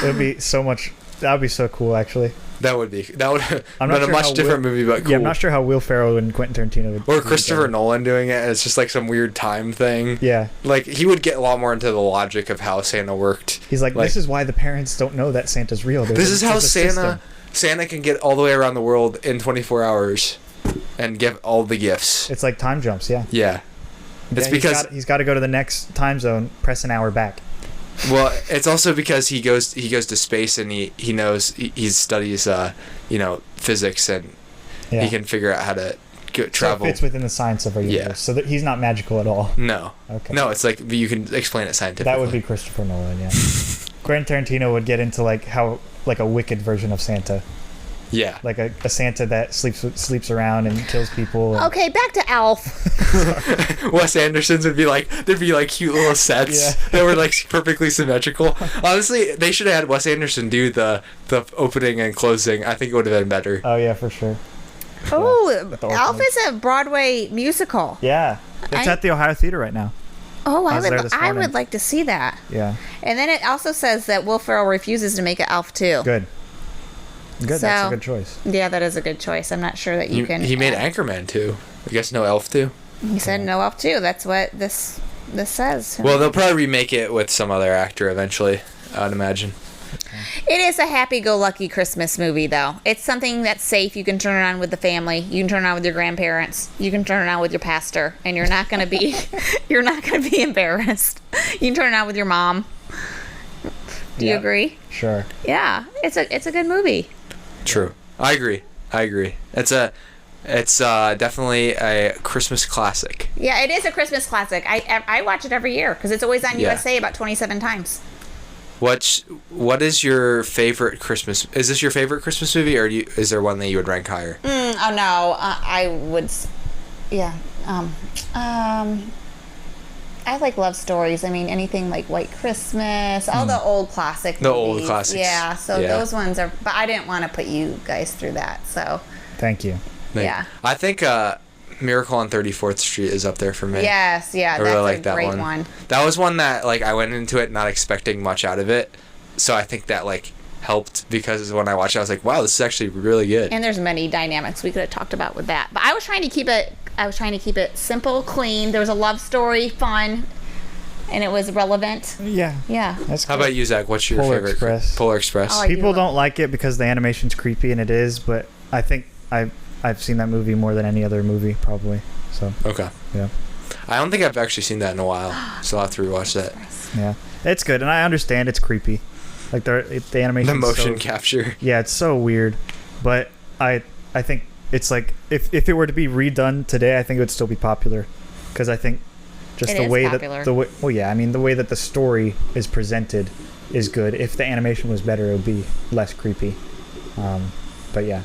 S1: would be so much. That would be so cool, actually.
S3: That would have been a much different movie, but cool.
S1: Yeah, I'm not sure how Will Ferrell and Quentin Tarantino would.
S3: Or Christopher Nolan doing it. And it's just like some weird time thing.
S1: Yeah.
S3: Like he would get a lot more into the logic of how Santa worked.
S1: He's like, this is why the parents don't know that Santa's real.
S3: This is how Santa can get all the way around the world in 24 hours, and give all the gifts.
S1: It's like time jumps. Yeah.
S3: Yeah. It's because
S1: he's got to go to the next time zone, press an hour back.
S3: Well, it's also because he goes to space and he knows he studies physics and he can figure out how to travel.
S1: So it fits within the science of our universe. So that he's not magical at all.
S3: No.
S1: Okay.
S3: No, it's like you can explain it scientifically.
S1: That would be Christopher Nolan. Yeah. Quentin Tarantino would get into like a wicked version of Santa.
S3: Yeah.
S1: Like a Santa that sleeps around and kills people.
S2: Okay, back to Elf.
S3: Wes Anderson's would be like, there'd be like cute little sets that were like perfectly symmetrical. Honestly, they should have had Wes Anderson do the opening and closing. I think it would have been better.
S1: Oh yeah, for sure.
S2: Oh,
S1: with the
S2: Elf
S1: orphanage.
S2: is a Broadway musical.
S1: Yeah, it's at the Ohio Theater right now.
S2: Oh,
S1: I was there this
S2: I
S1: morning.
S2: would like to see that.
S1: Yeah,
S2: And then it also says that Will Ferrell refuses to make an Elf too.
S1: good. That's
S2: So-
S1: a good choice.
S2: Yeah, that is a good choice. I'm not sure that you can.
S3: He made Anchorman too. I guess no Elf too.
S2: He said no Elf too. That's what this says.
S3: Well, they'll probably remake it with some other actor eventually, I would imagine.
S2: It is a happy-go-lucky Christmas movie, though. It's something that's safe. You can turn it on with the family. You can turn it on with your grandparents. You can turn it on with your pastor, and you're not going to be embarrassed. You can turn it on with your mom. Do you
S1: Yeah.
S2: agree?
S1: Sure.
S2: Yeah, it's a good movie.
S3: True. I agree. It's definitely a Christmas classic.
S2: Yeah, it is a Christmas classic. I watch it every year because it's always on
S3: Yeah.
S2: USA about 27 times.
S3: What is your favorite Christmas? Is this your favorite Christmas movie, or is there one that you would rank higher?
S2: Oh no, I would. Yeah. I like love stories. I mean, anything like White Christmas, all the old classic
S3: The old
S2: movies.
S3: classics.
S2: Yeah, so
S3: Yeah.
S2: those ones are. But I didn't want to put you guys through that. So
S1: Thank you.
S2: yeah.
S3: I think Miracle on 34th Street is up there for me.
S2: Yes, yeah,
S3: I
S2: that's
S3: really like
S2: a
S3: that
S2: great
S3: one.
S2: one.
S3: That was one that like I went into it not expecting much out of it, so I think that like helped because when I watched it, I was like, wow, this is actually really good.
S2: And there's many dynamics we could have talked about with that. But I was trying to keep it simple, clean. There was a love story, fun, and it was relevant.
S1: Yeah.
S2: Yeah.
S1: That's
S3: How
S1: good.
S3: about you, Zach? What's your
S1: Polar
S3: favorite?
S1: Express.
S3: Polar Express.
S2: Oh, I
S1: People
S2: do love-
S1: don't like it because the animation's creepy, and it is. But I think I've seen that movie more than any other movie, probably. So
S3: Okay.
S1: yeah,
S3: I don't think I've actually seen that in a while, so I'll have to rewatch that.
S1: yeah, it's good, and I understand it's creepy. Like the animation.
S3: The motion capture.
S1: Yeah, it's so weird, but I think it's like if it were to be redone today, I think it would still be popular, because I think just
S2: It
S1: the
S2: is
S1: way
S2: popular.
S1: that the way I mean the way that the story is presented is good. If the animation was better, it would be less creepy. But yeah,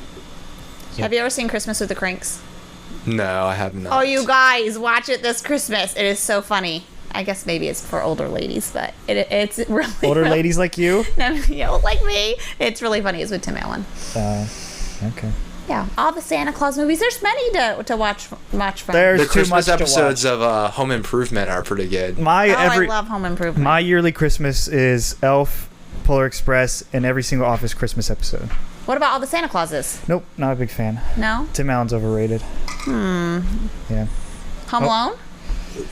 S2: Have you ever seen Christmas with the Cranks?
S3: No, I have not.
S2: Oh, you guys, watch it this Christmas. It is so funny. I guess maybe it's for older ladies, but it's really
S1: older
S2: really-
S1: ladies like you.
S2: No, you know, like me. It's really funny. It's with Tim Allen.
S1: Okay.
S2: Yeah, all the Santa Claus movies. There's many to watch from.
S1: There's
S3: The
S1: too
S3: Christmas
S1: much to
S3: episodes
S1: watch.
S3: of Home Improvement are pretty good.
S1: My
S2: I love Home Improvement.
S1: my yearly Christmas is Elf, Polar Express, and every single Office Christmas episode.
S2: What about all the Santa Clauses?
S1: Nope, not a big fan.
S2: No?
S1: Tim Allen's overrated. Yeah.
S2: Home
S1: Oh.
S2: Alone?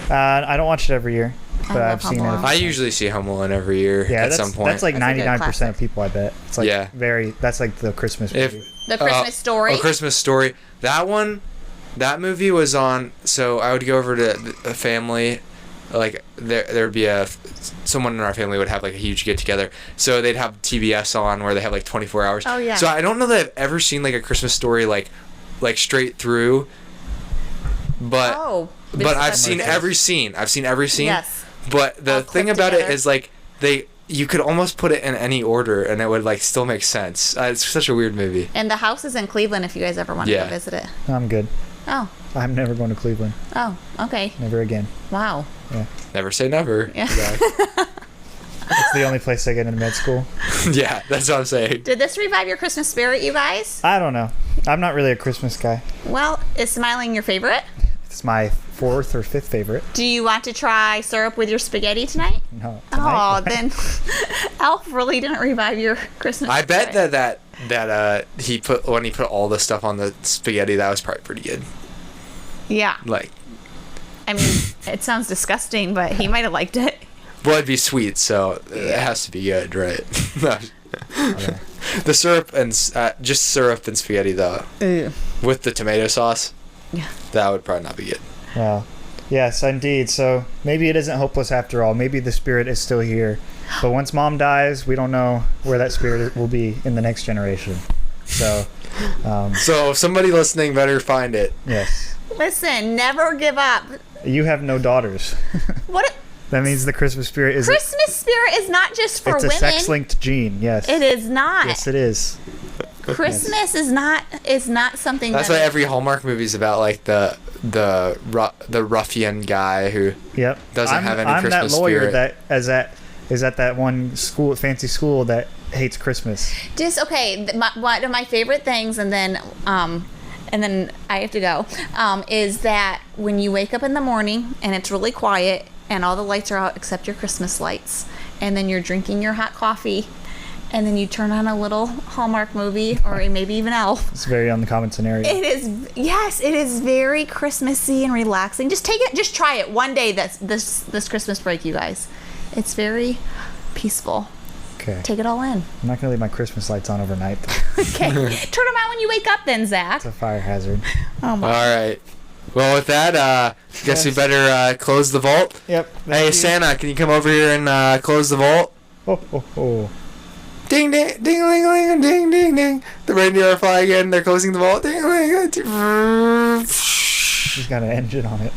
S1: I don't watch it every year, but
S2: love
S1: I've seen
S2: Home
S1: it.
S2: Alone.
S3: I usually see Home Alone every year
S1: Yeah,
S3: at
S1: that's,
S3: some point.
S1: that's like
S2: That's a good
S1: 99%
S2: classic.
S1: of people, I bet. It's like
S3: Yeah.
S1: that's like the Christmas
S3: if
S1: movie.
S2: The Christmas Story?
S3: A Christmas Story. That movie was on. So I would go over to a family, like there'd be someone in our family would have like a huge get together. So they'd have TBS on where they have like 24 hours.
S2: Oh, yeah.
S3: So I don't know that I've ever seen like a Christmas Story like straight through. But
S2: Oh.
S3: but I've
S2: This is-
S3: seen every scene. I've seen every scene.
S2: Yes.
S3: But the
S2: All
S3: thing
S2: clipped
S3: about it
S2: together.
S3: is like you could almost put it in any order and it would like still make sense. It's such a weird movie.
S2: And the house is in Cleveland if you guys ever want to
S3: Yeah.
S2: go visit it.
S1: I'm good.
S2: Oh.
S1: I'm never going to Cleveland.
S2: Oh, okay.
S1: Never again.
S2: Wow.
S3: Never say never.
S2: Yeah.
S1: It's the only place I get into med school.
S3: Yeah, that's what I'm saying.
S2: Did this revive your Christmas spirit, you guys?
S1: I don't know. I'm not really a Christmas guy.
S2: Well, is smiling your favorite?
S1: It's my fourth or fifth favorite.
S2: Do you want to try syrup with your spaghetti tonight?
S1: No.
S2: Oh,
S1: tonight.
S2: then Elf really didn't revive your Christmas
S3: I bet
S2: spirit.
S3: that he put all the stuff on the spaghetti, that was probably pretty good.
S2: Yeah.
S3: Like,
S2: I mean, it sounds disgusting, but he might have liked it.
S3: well, it'd be sweet, so it has to be good, right? The syrup and just syrup and spaghetti though,
S2: Ooh.
S3: with the tomato sauce.
S2: Yeah.
S3: That would probably not be good.
S1: Well, yes, indeed. So maybe it isn't hopeless after all. Maybe the spirit is still here. But once Mom dies, we don't know where that spirit will be in the next generation. So,
S3: So if somebody listening better find it.
S1: yes.
S2: Listen, never give up.
S1: You have no daughters.
S2: What?
S1: That means the Christmas spirit is
S2: Christmas spirit is not just for
S1: it's a
S2: women.
S1: sex-linked gene. Yes.
S2: It is not.
S1: Yes, it is.
S2: Christmas is not something
S3: That's
S2: that
S3: why every Hallmark movie's about like the ruffian guy who
S1: Yep.
S3: doesn't have any
S1: I'm
S3: Christmas
S1: that lawyer
S3: spirit.
S1: that is at that one school, fancy school that hates Christmas.
S2: just okay. One of my favorite things, and then and then I have to go, is that when you wake up in the morning and it's really quiet and all the lights are out except your Christmas lights, and then you're drinking your hot coffee, and then you turn on a little Hallmark movie or maybe even Elf.
S1: It's a very uncommon scenario.
S2: It is, yes, it is very Christmassy and relaxing. Just try it one day this Christmas break, you guys. It's very peaceful.
S1: Okay.
S2: Take it all in.
S1: I'm not going to leave my Christmas lights on overnight, though.
S2: Okay. Turn them out when you wake up then, Zach.
S1: It's a fire hazard.
S2: Oh my.
S3: All right. Well, with that, guess we better close the vault.
S1: Yep.
S3: Hey, Santa, can you come over here and close the vault?
S1: Oh, oh, oh.
S3: Ding, ding, ding, ling, ling, ding, ding, ding. The reindeer are flying again. They're closing the vault. Ding, ling, ding.
S1: He's got an engine on it.